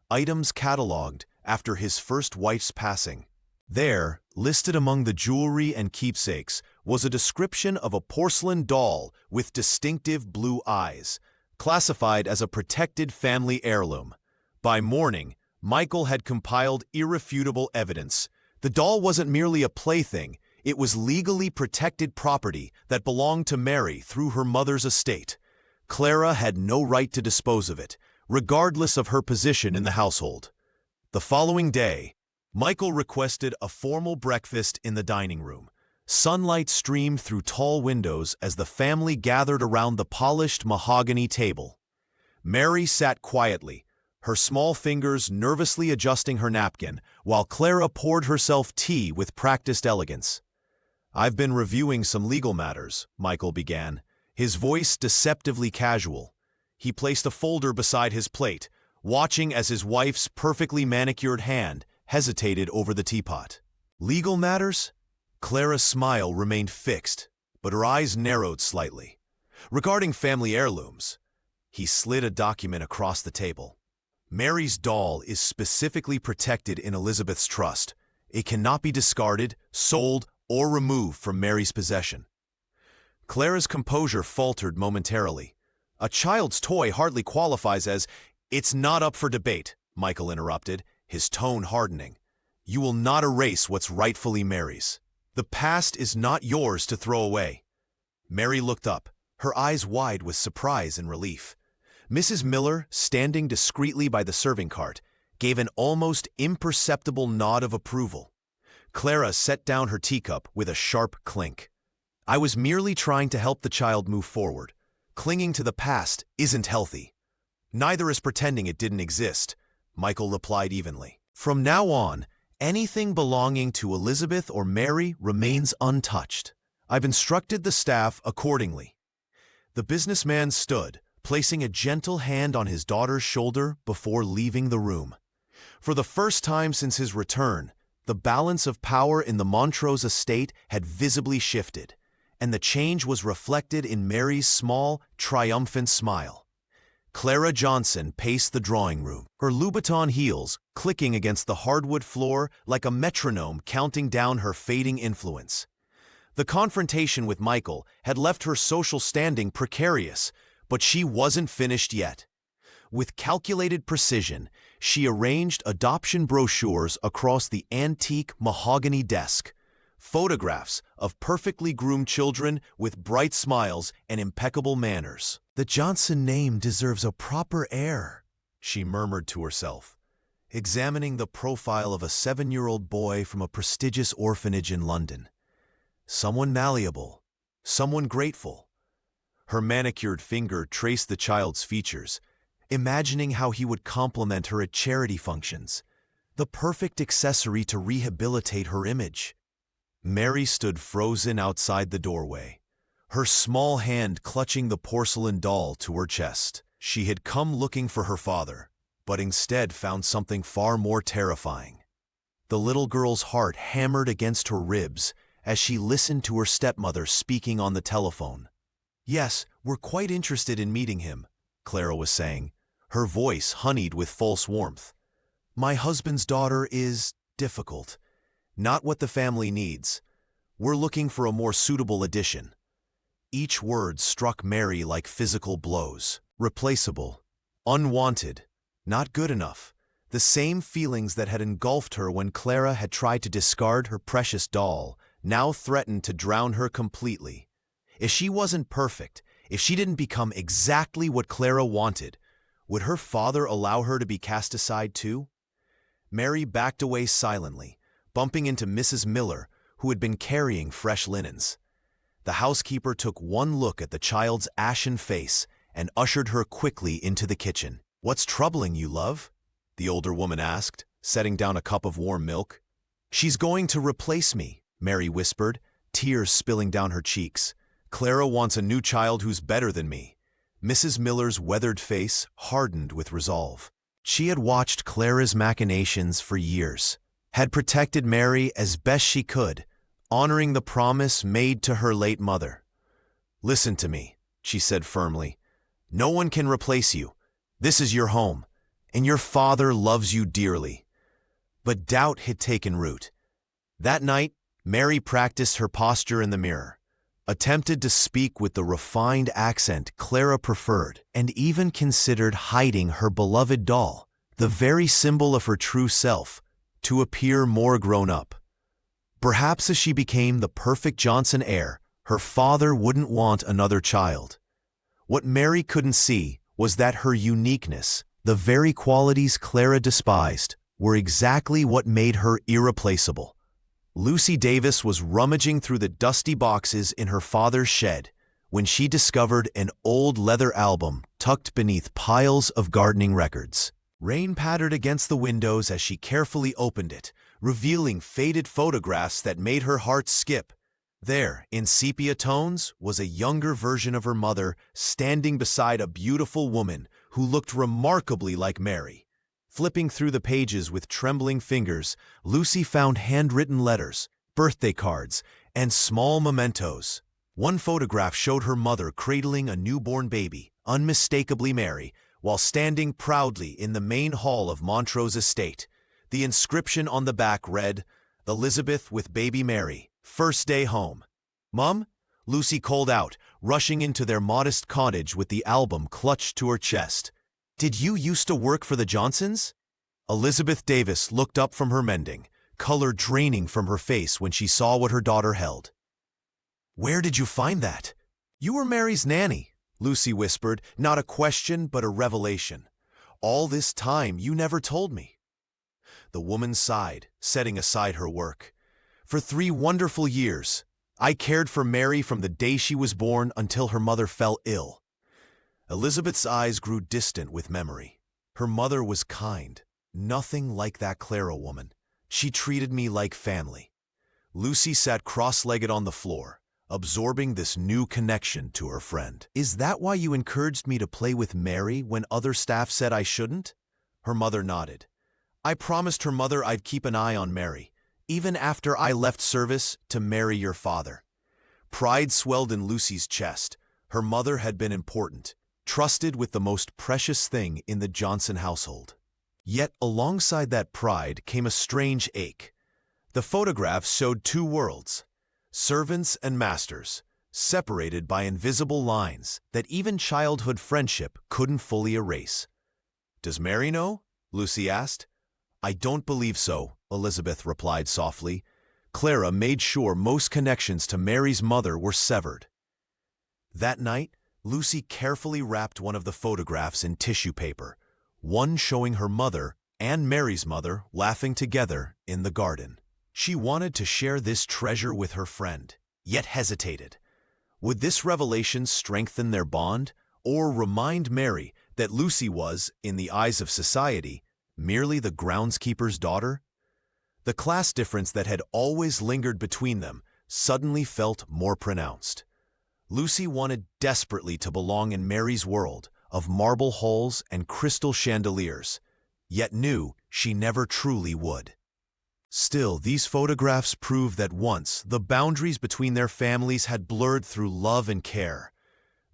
items catalogued after his first wife's passing. There, listed among the jewelry and keepsakes, was a description of a porcelain doll with distinctive blue eyes, classified as a protected family heirloom. By morning, Michael had compiled irrefutable evidence. The doll wasn't merely a plaything, it was legally protected property that belonged to Mary through her mother's estate. Clara had no right to dispose of it, regardless of her position in the household. The following day, Michael requested a formal breakfast in the dining room. Sunlight streamed through tall windows as the family gathered around the polished mahogany table. Mary sat quietly, her small fingers nervously adjusting her napkin, while Clara poured herself tea with practiced elegance. "I've been reviewing some legal matters," Michael began, his voice deceptively casual. He placed a folder beside his plate, watching as his wife's perfectly manicured hand hesitated over the teapot. "Legal matters?" Clara's smile remained fixed, but her eyes narrowed slightly. "Regarding family heirlooms." He slid a document across the table. "Mary's doll is specifically protected in Elizabeth's trust. It cannot be discarded, sold, or removed from Mary's possession." Clara's composure faltered momentarily. "A child's toy hardly qualifies as—" "It's not up for debate," Michael interrupted, his tone hardening. "You will not erase what's rightfully Mary's. The past is not yours to throw away." Mary looked up, her eyes wide with surprise and relief. Mrs. Miller, standing discreetly by the serving cart, gave an almost imperceptible nod of approval. Clara set down her teacup with a sharp clink. "I was merely trying to help the child move forward. Clinging to the past isn't healthy." "Neither is pretending it didn't exist," Michael replied evenly. "From now on, anything belonging to Elizabeth or Mary remains untouched. I've instructed the staff accordingly." The businessman stood, placing a gentle hand on his daughter's shoulder before leaving the room. For the first time since his return, the balance of power in the Montrose estate had visibly shifted, and the change was reflected in Mary's small, triumphant smile. Clara Johnson paced the drawing room, her Louboutin heels clicking against the hardwood floor like a metronome counting down her fading influence. The confrontation with Michael had left her social standing precarious, but she wasn't finished yet. With calculated precision, she arranged adoption brochures across the antique mahogany desk, photographs of perfectly groomed children with bright smiles and impeccable manners. "The Johnson name deserves a proper heir," she murmured to herself, examining the profile of a 7-year-old boy from a prestigious orphanage in London. Someone malleable, someone grateful. Her manicured finger traced the child's features, imagining how he would compliment her at charity functions, the perfect accessory to rehabilitate her image. Mary stood frozen outside the doorway, her small hand clutching the porcelain doll to her chest. She had come looking for her father, but instead found something far more terrifying. The little girl's heart hammered against her ribs as she listened to her stepmother speaking on the telephone. "Yes, we're quite interested in meeting him," Clara was saying, her voice honeyed with false warmth. "My husband's daughter is difficult. Not what the family needs. We're looking for a more suitable addition." Each word struck Mary like physical blows. Replaceable. Unwanted. Not good enough. The same feelings that had engulfed her when Clara had tried to discard her precious doll now threatened to drown her completely. If she wasn't perfect, if she didn't become exactly what Clara wanted, would her father allow her to be cast aside too? Mary backed away silently, bumping into Mrs. Miller, who had been carrying fresh linens. The housekeeper took one look at the child's ashen face and ushered her quickly into the kitchen. "What's troubling you, love?" the older woman asked, setting down a cup of warm milk. "She's going to replace me," Mary whispered, tears spilling down her cheeks. "Clara wants a new child who's better than me." Mrs. Miller's weathered face hardened with resolve. She had watched Clara's machinations for years, had protected Mary as best she could, honoring the promise made to her late mother. "Listen to me," she said firmly. "No one can replace you. This is your home, and your father loves you dearly." But doubt had taken root. That night, Mary practiced her posture in the mirror, attempted to speak with the refined accent Clara preferred, and even considered hiding her beloved doll, the very symbol of her true self, to appear more grown up. Perhaps as she became the perfect Johnson heir, her father wouldn't want another child. What Mary couldn't see was that her uniqueness, the very qualities Clara despised, were exactly what made her irreplaceable. Lucy Davis was rummaging through the dusty boxes in her father's shed when she discovered an old leather album tucked beneath piles of gardening records. Rain pattered against the windows as she carefully opened it, revealing faded photographs that made her heart skip. There, in sepia tones, was a younger version of her mother standing beside a beautiful woman who looked remarkably like Mary. Flipping through the pages with trembling fingers, Lucy found handwritten letters, birthday cards, and small mementos. One photograph showed her mother cradling a newborn baby, unmistakably Mary, while standing proudly in the main hall of Montrose estate. The inscription on the back read, "Elizabeth with baby Mary, first day home." "Mum?" Lucy called out, rushing into their modest cottage with the album clutched to her chest. "Did you used to work for the Johnsons?" Elizabeth Davis looked up from her mending, color draining from her face when she saw what her daughter held. "Where did you find that?" "You were Mary's nanny," Lucy whispered, not a question but a revelation. "All this time you never told me." The woman sighed, setting aside her work. "For 3 wonderful years, I cared for Mary from the day she was born until her mother fell ill." Elizabeth's eyes grew distant with memory. "Her mother was kind, nothing like that Clara woman. She treated me like family." Lucy sat cross-legged on the floor, absorbing this new connection to her friend. "Is that why you encouraged me to play with Mary when other staff said I shouldn't?" Her mother nodded. "I promised her mother I'd keep an eye on Mary, even after I left service to marry your father." Pride swelled in Lucy's chest. Her mother had been important, trusted with the most precious thing in the Johnson household. Yet alongside that pride came a strange ache. The photographs showed 2 worlds, servants and masters, separated by invisible lines that even childhood friendship couldn't fully erase. "Does Mary know?" Lucy asked. "I don't believe so," Elizabeth replied softly. "Clara made sure most connections to Mary's mother were severed." That night, Lucy carefully wrapped one of the photographs in tissue paper, one showing her mother and Mary's mother laughing together in the garden. She wanted to share this treasure with her friend, yet hesitated. Would this revelation strengthen their bond, or remind Mary that Lucy was, in the eyes of society, merely the groundskeeper's daughter? The class difference that had always lingered between them suddenly felt more pronounced. Lucy wanted desperately to belong in Mary's world of marble halls and crystal chandeliers, yet knew she never truly would. Still, these photographs prove that once the boundaries between their families had blurred through love and care.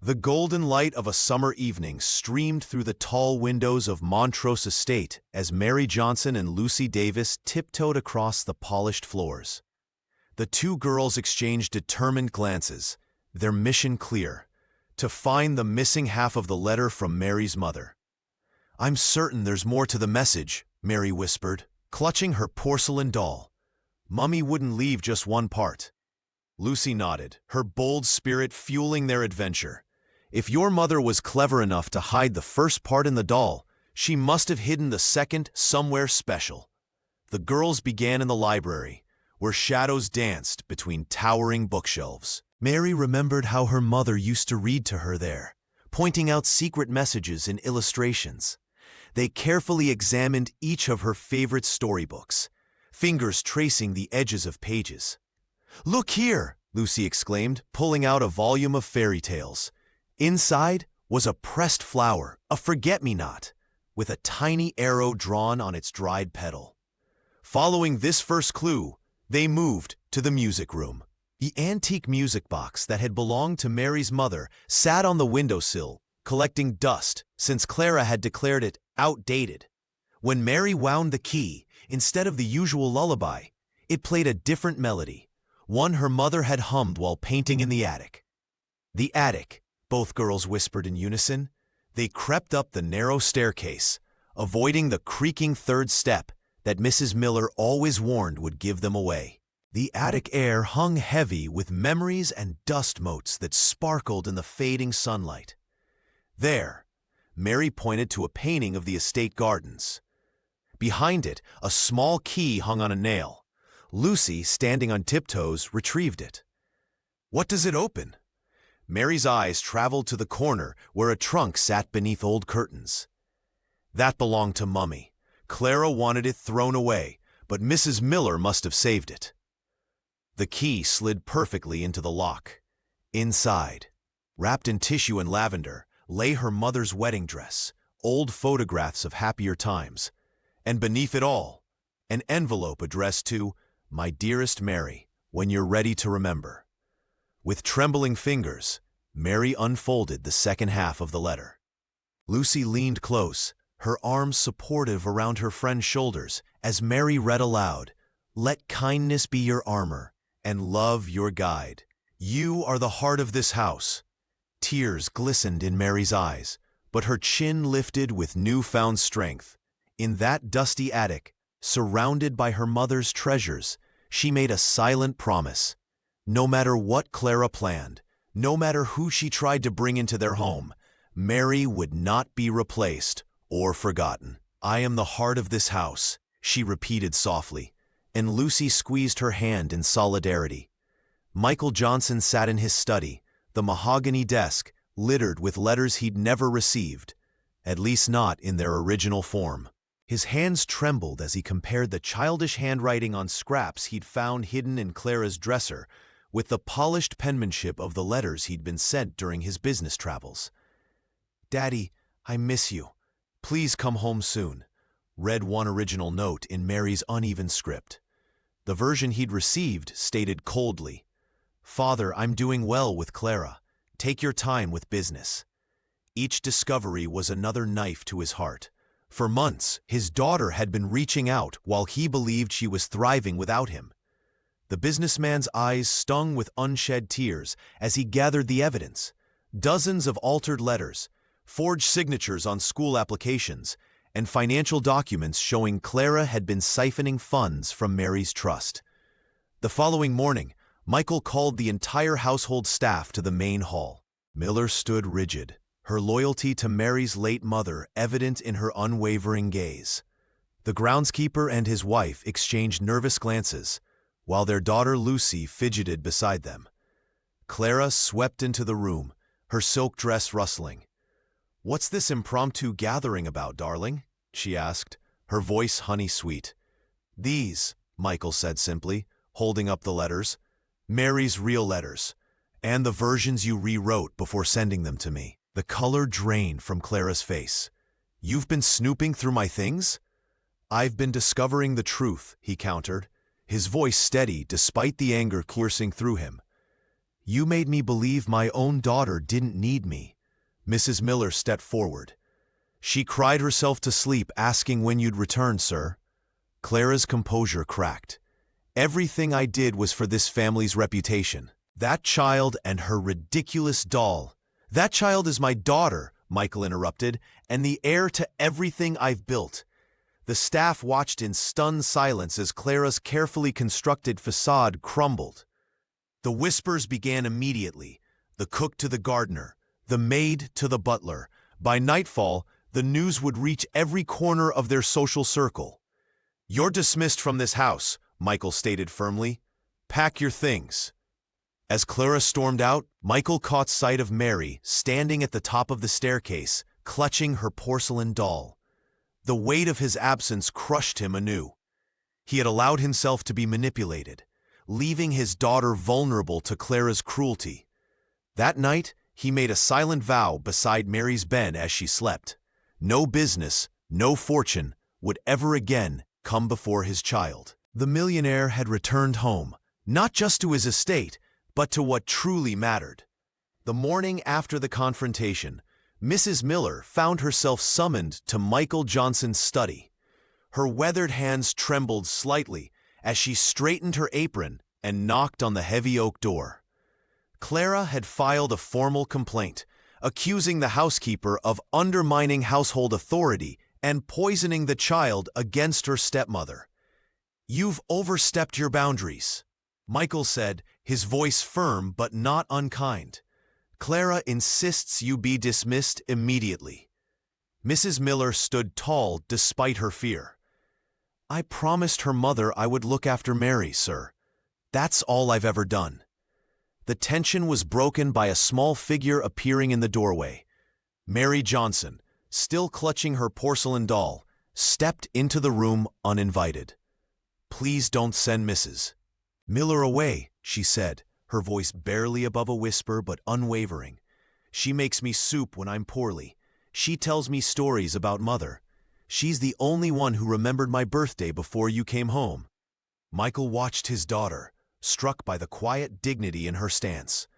The golden light of a summer evening streamed through the tall windows of Montrose Estate as Mary Johnson and Lucy Davis tiptoed across the polished floors. The 2 girls exchanged determined glances, their mission clear: to find the missing half of the letter from Mary's mother. "I'm certain there's more to the message," Mary whispered, clutching her porcelain doll. Mummy wouldn't leave just one part. Lucy nodded, her bold spirit fueling their adventure. If your mother was clever enough to hide the first part in the doll, she must have hidden the second somewhere special. The girls began in the library, where shadows danced between towering bookshelves. Mary remembered how her mother used to read to her there, pointing out secret messages in illustrations. They carefully examined each of her favorite storybooks, fingers tracing the edges of pages. "Look here!" Lucy exclaimed, pulling out a volume of fairy tales. Inside was a pressed flower, a forget-me-not, with a tiny arrow drawn on its dried petal. Following this first clue, they moved to the music room. The antique music box that had belonged to Mary's mother sat on the windowsill, collecting dust since Clara had declared it outdated. When Mary wound the key, instead of the usual lullaby, it played a different melody, one her mother had hummed while painting in the attic. The attic, both girls whispered in unison. They crept up the narrow staircase, avoiding the creaking third step that Mrs. Miller always warned would give them away. The attic air hung heavy with memories and dust motes that sparkled in the fading sunlight. There, Mary pointed to a painting of the estate gardens. Behind it, a small key hung on a nail. Lucy, standing on tiptoes, retrieved it. "What does it open?" Mary's eyes traveled to the corner where a trunk sat beneath old curtains. "That belonged to Mummy. Clara wanted it thrown away, but Mrs. Miller must have saved it." The key slid perfectly into the lock. Inside, wrapped in tissue and lavender, lay her mother's wedding dress, old photographs of happier times, and beneath it all, an envelope addressed to "My dearest Mary, when you're ready to remember." With trembling fingers, Mary unfolded the second half of the letter. Lucy leaned close, her arms supportive around her friend's shoulders, as Mary read aloud, "Let kindness be your armor, and love your guide. You are the heart of this house." Tears glistened in Mary's eyes, but her chin lifted with newfound strength. In that dusty attic, surrounded by her mother's treasures, she made a silent promise. No matter what Clara planned, no matter who she tried to bring into their home, Mary would not be replaced or forgotten. "I am the heart of this house," she repeated softly, and Lucy squeezed her hand in solidarity. Michael Johnson sat in his study, the mahogany desk littered with letters he'd never received, at least not in their original form. His hands trembled as he compared the childish handwriting on scraps he'd found hidden in Clara's dresser with the polished penmanship of the letters he'd been sent during his business travels. "Daddy, I miss you. Please come home soon," read one original note in Mary's uneven script. The version he'd received stated coldly, "Father, I'm doing well with Clara. Take your time with business." Each discovery was another knife to his heart. For months, his daughter had been reaching out while he believed she was thriving without him. The businessman's eyes stung with unshed tears as he gathered the evidence. Dozens of altered letters, forged signatures on school applications, and financial documents showing Clara had been siphoning funds from Mary's trust. The following morning, Michael called the entire household staff to the main hall. Miller stood rigid, her loyalty to Mary's late mother evident in her unwavering gaze. The groundskeeper and his wife exchanged nervous glances, while their daughter Lucy fidgeted beside them. Clara swept into the room, her silk dress rustling. "What's this impromptu gathering about, darling?" she asked, her voice honey-sweet. "These," Michael said simply, holding up the letters, "Mary's real letters, and the versions you rewrote before sending them to me." The color drained from Clara's face. "You've been snooping through my things?" "I've been discovering the truth," he countered, his voice steady despite the anger coursing through him. "You made me believe my own daughter didn't need me." Mrs. Miller stepped forward. "She cried herself to sleep asking when you'd return, sir." Clara's composure cracked. "Everything I did was for this family's reputation. That child and her ridiculous doll." "That child is my daughter," Michael interrupted, "and the heir to everything I've built. The staff watched in stunned silence as Clara's carefully constructed facade crumbled. The whispers began immediately, the cook to the gardener, the maid to the butler. By nightfall, the news would reach every corner of their social circle. "You're dismissed from this house," Michael stated firmly. "Pack your things." As Clara stormed out, Michael caught sight of Mary standing at the top of the staircase, clutching her porcelain doll. The weight of his absence crushed him anew. He had allowed himself to be manipulated, leaving his daughter vulnerable to Clara's cruelty. That night, he made a silent vow beside Mary's bed as she slept. No business, no fortune would ever again come before his child. The millionaire had returned home, not just to his estate, but to what truly mattered. The morning after the confrontation, Mrs. Miller found herself summoned to Michael Johnson's study. Her weathered hands trembled slightly as she straightened her apron and knocked on the heavy oak door. Clara had filed a formal complaint, accusing the housekeeper of undermining household authority and poisoning the child against her stepmother. "You've overstepped your boundaries," Michael said, his voice firm but not unkind. "Clara insists you be dismissed immediately." Mrs. Miller stood tall despite her fear. "I promised her mother I would look after Mary, sir. That's all I've ever done." The tension was broken by a small figure appearing in the doorway. Mary Johnson, still clutching her porcelain doll, stepped into the room uninvited. "Please don't send Mrs. Miller away," she said, her voice barely above a whisper but unwavering. "She makes me soup when I'm poorly. She tells me stories about Mother. She's the only one who remembered my birthday before you came home." Michael watched his daughter, struck by the quiet dignity in her stance.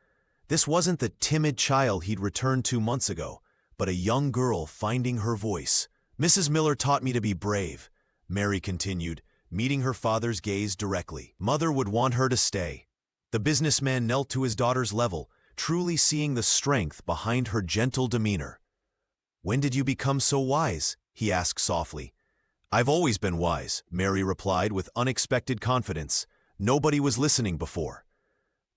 This wasn't the timid child he'd returned 2 months ago, but a young girl finding her voice. "Mrs. Miller taught me to be brave," Mary continued, meeting her father's gaze directly. "Mother would want her to stay." The businessman knelt to his daughter's level, truly seeing the strength behind her gentle demeanor. "When did you become so wise?" he asked softly. "I've always been wise," Mary replied with unexpected confidence. "Nobody was listening before."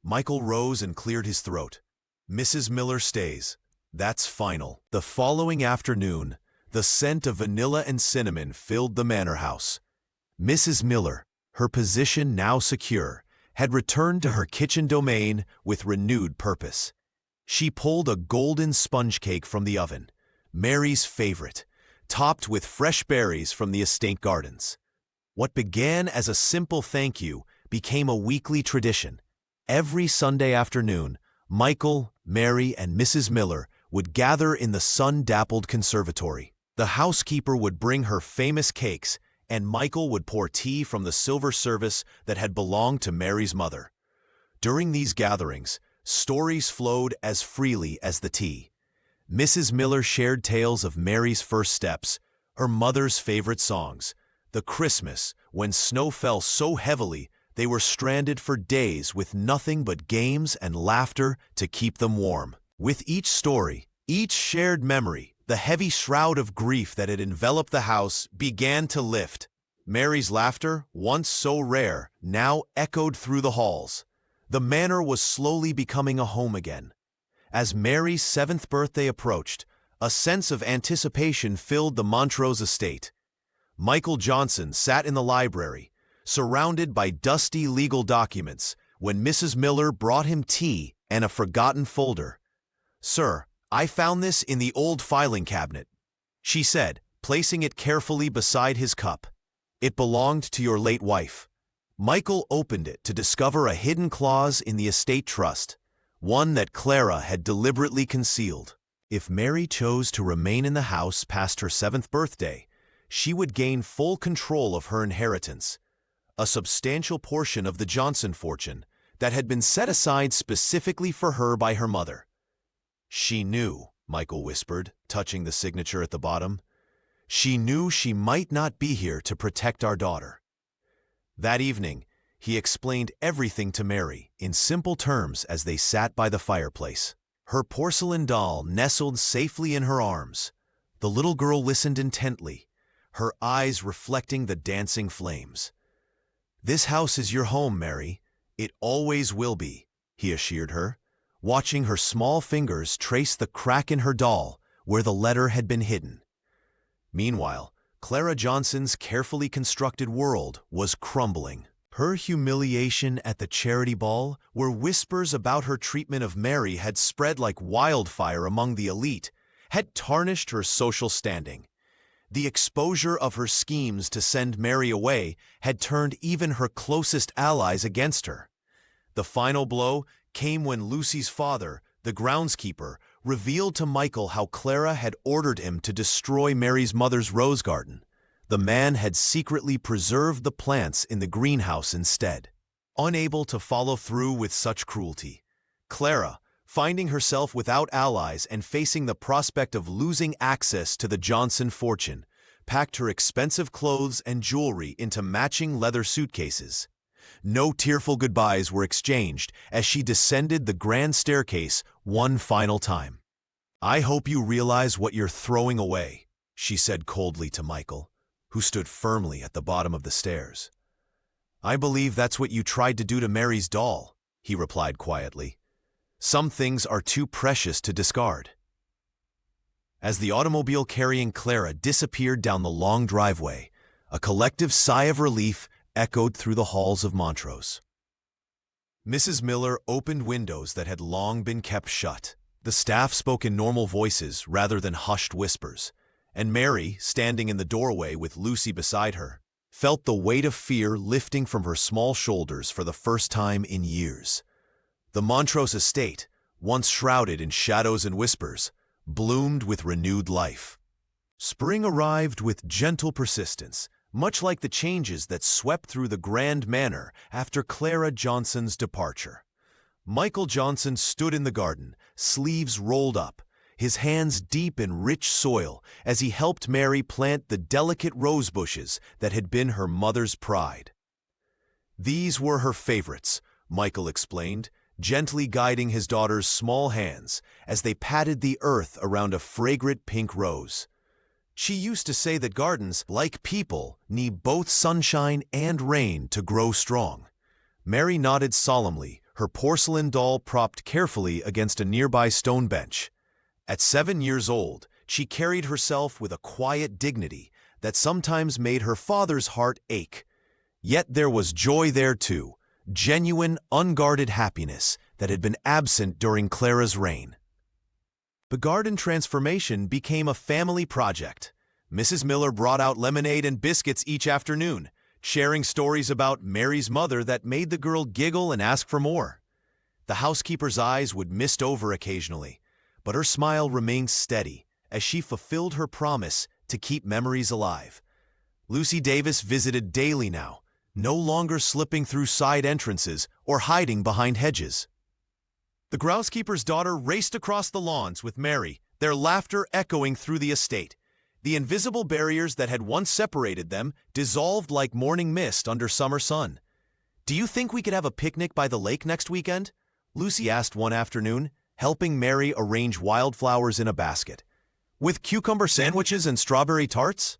Michael rose and cleared his throat. "Mrs. Miller stays. That's final." The following afternoon, the scent of vanilla and cinnamon filled the manor house. Mrs. Miller, her position now secure, had returned to her kitchen domain with renewed purpose. She pulled a golden sponge cake from the oven, Mary's favorite, topped with fresh berries from the estate gardens. What began as a simple thank you became a weekly tradition. Every Sunday afternoon, Michael, Mary, and Mrs. Miller would gather in the sun-dappled conservatory. The housekeeper would bring her famous cakes, and Michael would pour tea from the silver service that had belonged to Mary's mother. During these gatherings, stories flowed as freely as the tea. Mrs. Miller shared tales of Mary's first steps, her mother's favorite songs, the Christmas when snow fell so heavily they were stranded for days with nothing but games and laughter to keep them warm. With each story, each shared memory, the heavy shroud of grief that had enveloped the house began to lift. Mary's laughter, once so rare, now echoed through the halls. The manor was slowly becoming a home again. As Mary's 7th birthday approached, a sense of anticipation filled the Montrose estate. Michael Johnson sat in the library, surrounded by dusty legal documents, when Mrs. Miller brought him tea and a forgotten folder. "Sir, I found this in the old filing cabinet," she said, placing it carefully beside his cup. "It belonged to your late wife." Michael opened it to discover a hidden clause in the estate trust, one that Clara had deliberately concealed. If Mary chose to remain in the house past her 7th birthday, she would gain full control of her inheritance, a substantial portion of the Johnson fortune that had been set aside specifically for her by her mother. "She knew," Michael whispered, touching the signature at the bottom. "She knew she might not be here to protect our daughter." That evening, he explained everything to Mary in simple terms as they sat by the fireplace. Her porcelain doll nestled safely in her arms. The little girl listened intently, her eyes reflecting the dancing flames. "This house is your home, Mary. It always will be," he assured her, watching her small fingers trace the crack in her doll where the letter had been hidden. Meanwhile, Clara Johnson's carefully constructed world was crumbling. Her humiliation at the charity ball, where whispers about her treatment of Mary had spread like wildfire among the elite, had tarnished her social standing. The exposure of her schemes to send Mary away had turned even her closest allies against her. The final blow came when Lucy's father, the groundskeeper, revealed to Michael how Clara had ordered him to destroy Mary's mother's rose garden. The man had secretly preserved the plants in the greenhouse instead. Unable to follow through with such cruelty, Clara, finding herself without allies and facing the prospect of losing access to the Johnson fortune, packed her expensive clothes and jewelry into matching leather suitcases. No tearful goodbyes were exchanged as she descended the grand staircase one final time. "I hope you realize what you're throwing away," she said coldly to Michael, who stood firmly at the bottom of the stairs. "I believe that's what you tried to do to Mary's doll," he replied quietly. "Some things are too precious to discard." As the automobile carrying Clara disappeared down the long driveway, a collective sigh of relief echoed through the halls of Montrose. Mrs. Miller opened windows that had long been kept shut. The staff spoke in normal voices rather than hushed whispers, and Mary, standing in the doorway with Lucy beside her, felt the weight of fear lifting from her small shoulders for the first time in years. The Montrose estate, once shrouded in shadows and whispers, bloomed with renewed life. Spring arrived with gentle persistence, much like the changes that swept through the grand manor after Clara Johnson's departure. Michael Johnson stood in the garden, sleeves rolled up, his hands deep in rich soil as he helped Mary plant the delicate rose bushes that had been her mother's pride. "These were her favorites," Michael explained, gently guiding his daughter's small hands as they patted the earth around a fragrant pink rose. "She used to say that gardens, like people, need both sunshine and rain to grow strong." Mary nodded solemnly, her porcelain doll propped carefully against a nearby stone bench. At 7 years old, she carried herself with a quiet dignity that sometimes made her father's heart ache. Yet there was joy there too, genuine, unguarded happiness that had been absent during Clara's reign. The garden transformation became a family project. Mrs. Miller brought out lemonade and biscuits each afternoon, sharing stories about Mary's mother that made the girl giggle and ask for more. The housekeeper's eyes would mist over occasionally, but her smile remained steady as she fulfilled her promise to keep memories alive. Lucy Davis visited daily now, no longer slipping through side entrances or hiding behind hedges. The groundskeeper's daughter raced across the lawns with Mary, their laughter echoing through the estate. The invisible barriers that had once separated them dissolved like morning mist under summer sun. "Do you think we could have a picnic by the lake next weekend?" Lucy asked one afternoon, helping Mary arrange wildflowers in a basket. "With cucumber sandwiches and strawberry tarts?"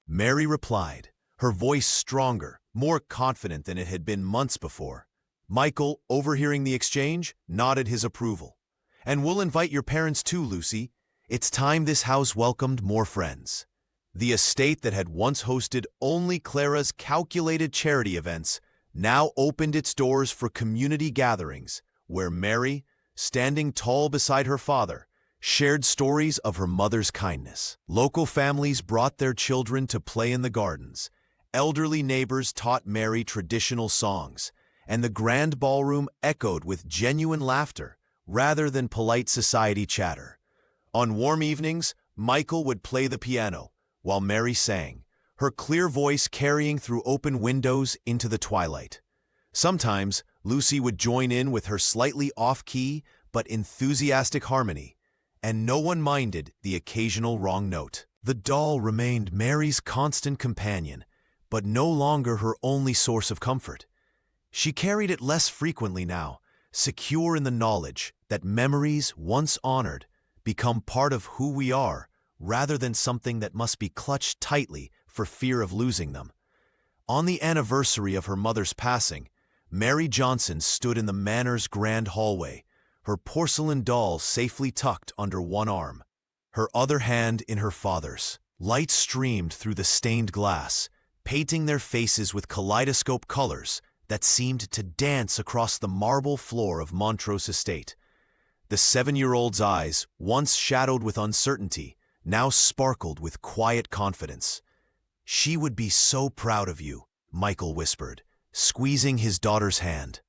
Mary replied, her voice stronger, more confident than it had been months before. Michael, overhearing the exchange, nodded his approval. "And we'll invite your parents too, Lucy. It's time this house welcomed more friends." The estate that had once hosted only Clara's calculated charity events now opened its doors for community gatherings, where Mary, standing tall beside her father, shared stories of her mother's kindness. Local families brought their children to play in the gardens. Elderly neighbors taught Mary traditional songs, and the grand ballroom echoed with genuine laughter rather than polite society chatter. On warm evenings, Michael would play the piano while Mary sang, her clear voice carrying through open windows into the twilight. Sometimes, Lucy would join in with her slightly off-key but enthusiastic harmony, and no one minded the occasional wrong note. The doll remained Mary's constant companion, but no longer her only source of comfort. She carried it less frequently now, secure in the knowledge that memories once honored become part of who we are rather than something that must be clutched tightly for fear of losing them. On the anniversary of her mother's passing, Mary Johnson stood in the manor's grand hallway, her porcelain doll safely tucked under one arm, her other hand in her father's. Light streamed through the stained glass, painting their faces with kaleidoscope colors that seemed to dance across the marble floor of Montrose Estate. The 7-year-old's eyes, once shadowed with uncertainty, now sparkled with quiet confidence. "She would be so proud of you," Michael whispered, squeezing his daughter's hand.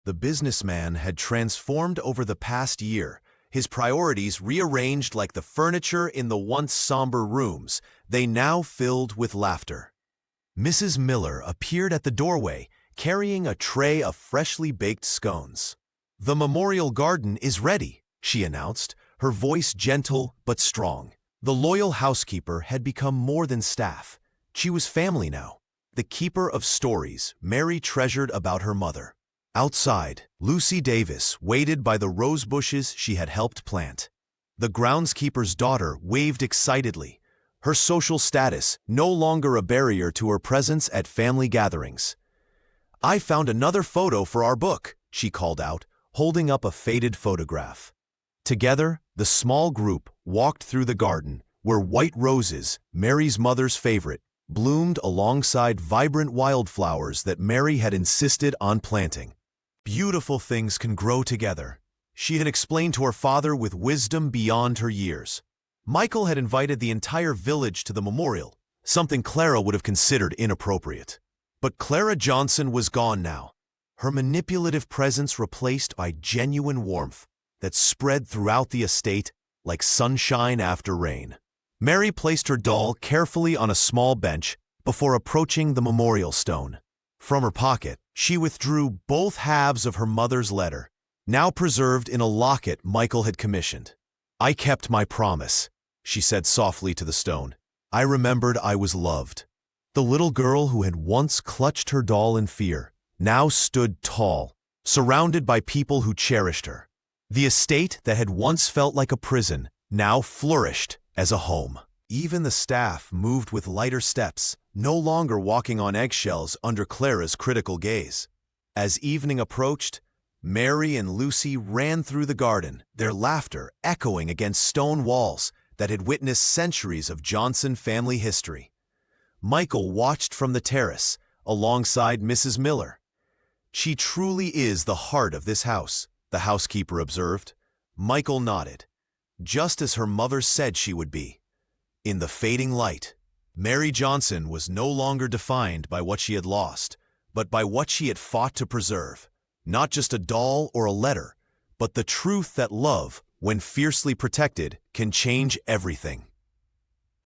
The businessman had transformed over the past year, his priorities rearranged like the furniture in the once somber rooms, they now filled with laughter. Mrs. Miller appeared at the doorway, carrying a tray of freshly baked scones. "The memorial garden is ready," she announced, her voice gentle but strong. The loyal housekeeper had become more than staff. She was family now, the keeper of stories Mary treasured about her mother. Outside, Lucy Davis waited by the rose bushes she had helped plant. The groundskeeper's daughter waved excitedly, her social status no longer a barrier to her presence at family gatherings. "I found another photo for our book," she called out, holding up a faded photograph. Together, the small group walked through the garden, where white roses, Mary's mother's favorite, bloomed alongside vibrant wildflowers that Mary had insisted on planting. "Beautiful things can grow together," she had explained to her father with wisdom beyond her years. Michael had invited the entire village to the memorial, something Clara would have considered inappropriate. But Clara Johnson was gone now, her manipulative presence replaced by genuine warmth that spread throughout the estate like sunshine after rain. Mary placed her doll carefully on a small bench before approaching the memorial stone. From her pocket, she withdrew both halves of her mother's letter, now preserved in a locket Michael had commissioned. "I kept my promise," she said softly to the stone. "I remembered I was loved." The little girl who had once clutched her doll in fear now stood tall, surrounded by people who cherished her. The estate that had once felt like a prison now flourished as a home. Even the staff moved with lighter steps, no longer walking on eggshells under Clara's critical gaze. As evening approached, Mary and Lucy ran through the garden, their laughter echoing against stone walls that had witnessed centuries of Johnson family history. Michael watched from the terrace, alongside Mrs. Miller. "She truly is the heart of this house," the housekeeper observed. Michael nodded, just as her mother said she would be. In the fading light, Mary Johnson was no longer defined by what she had lost, but by what she had fought to preserve. Not just a doll or a letter, but the truth that love, when fiercely protected, can change everything.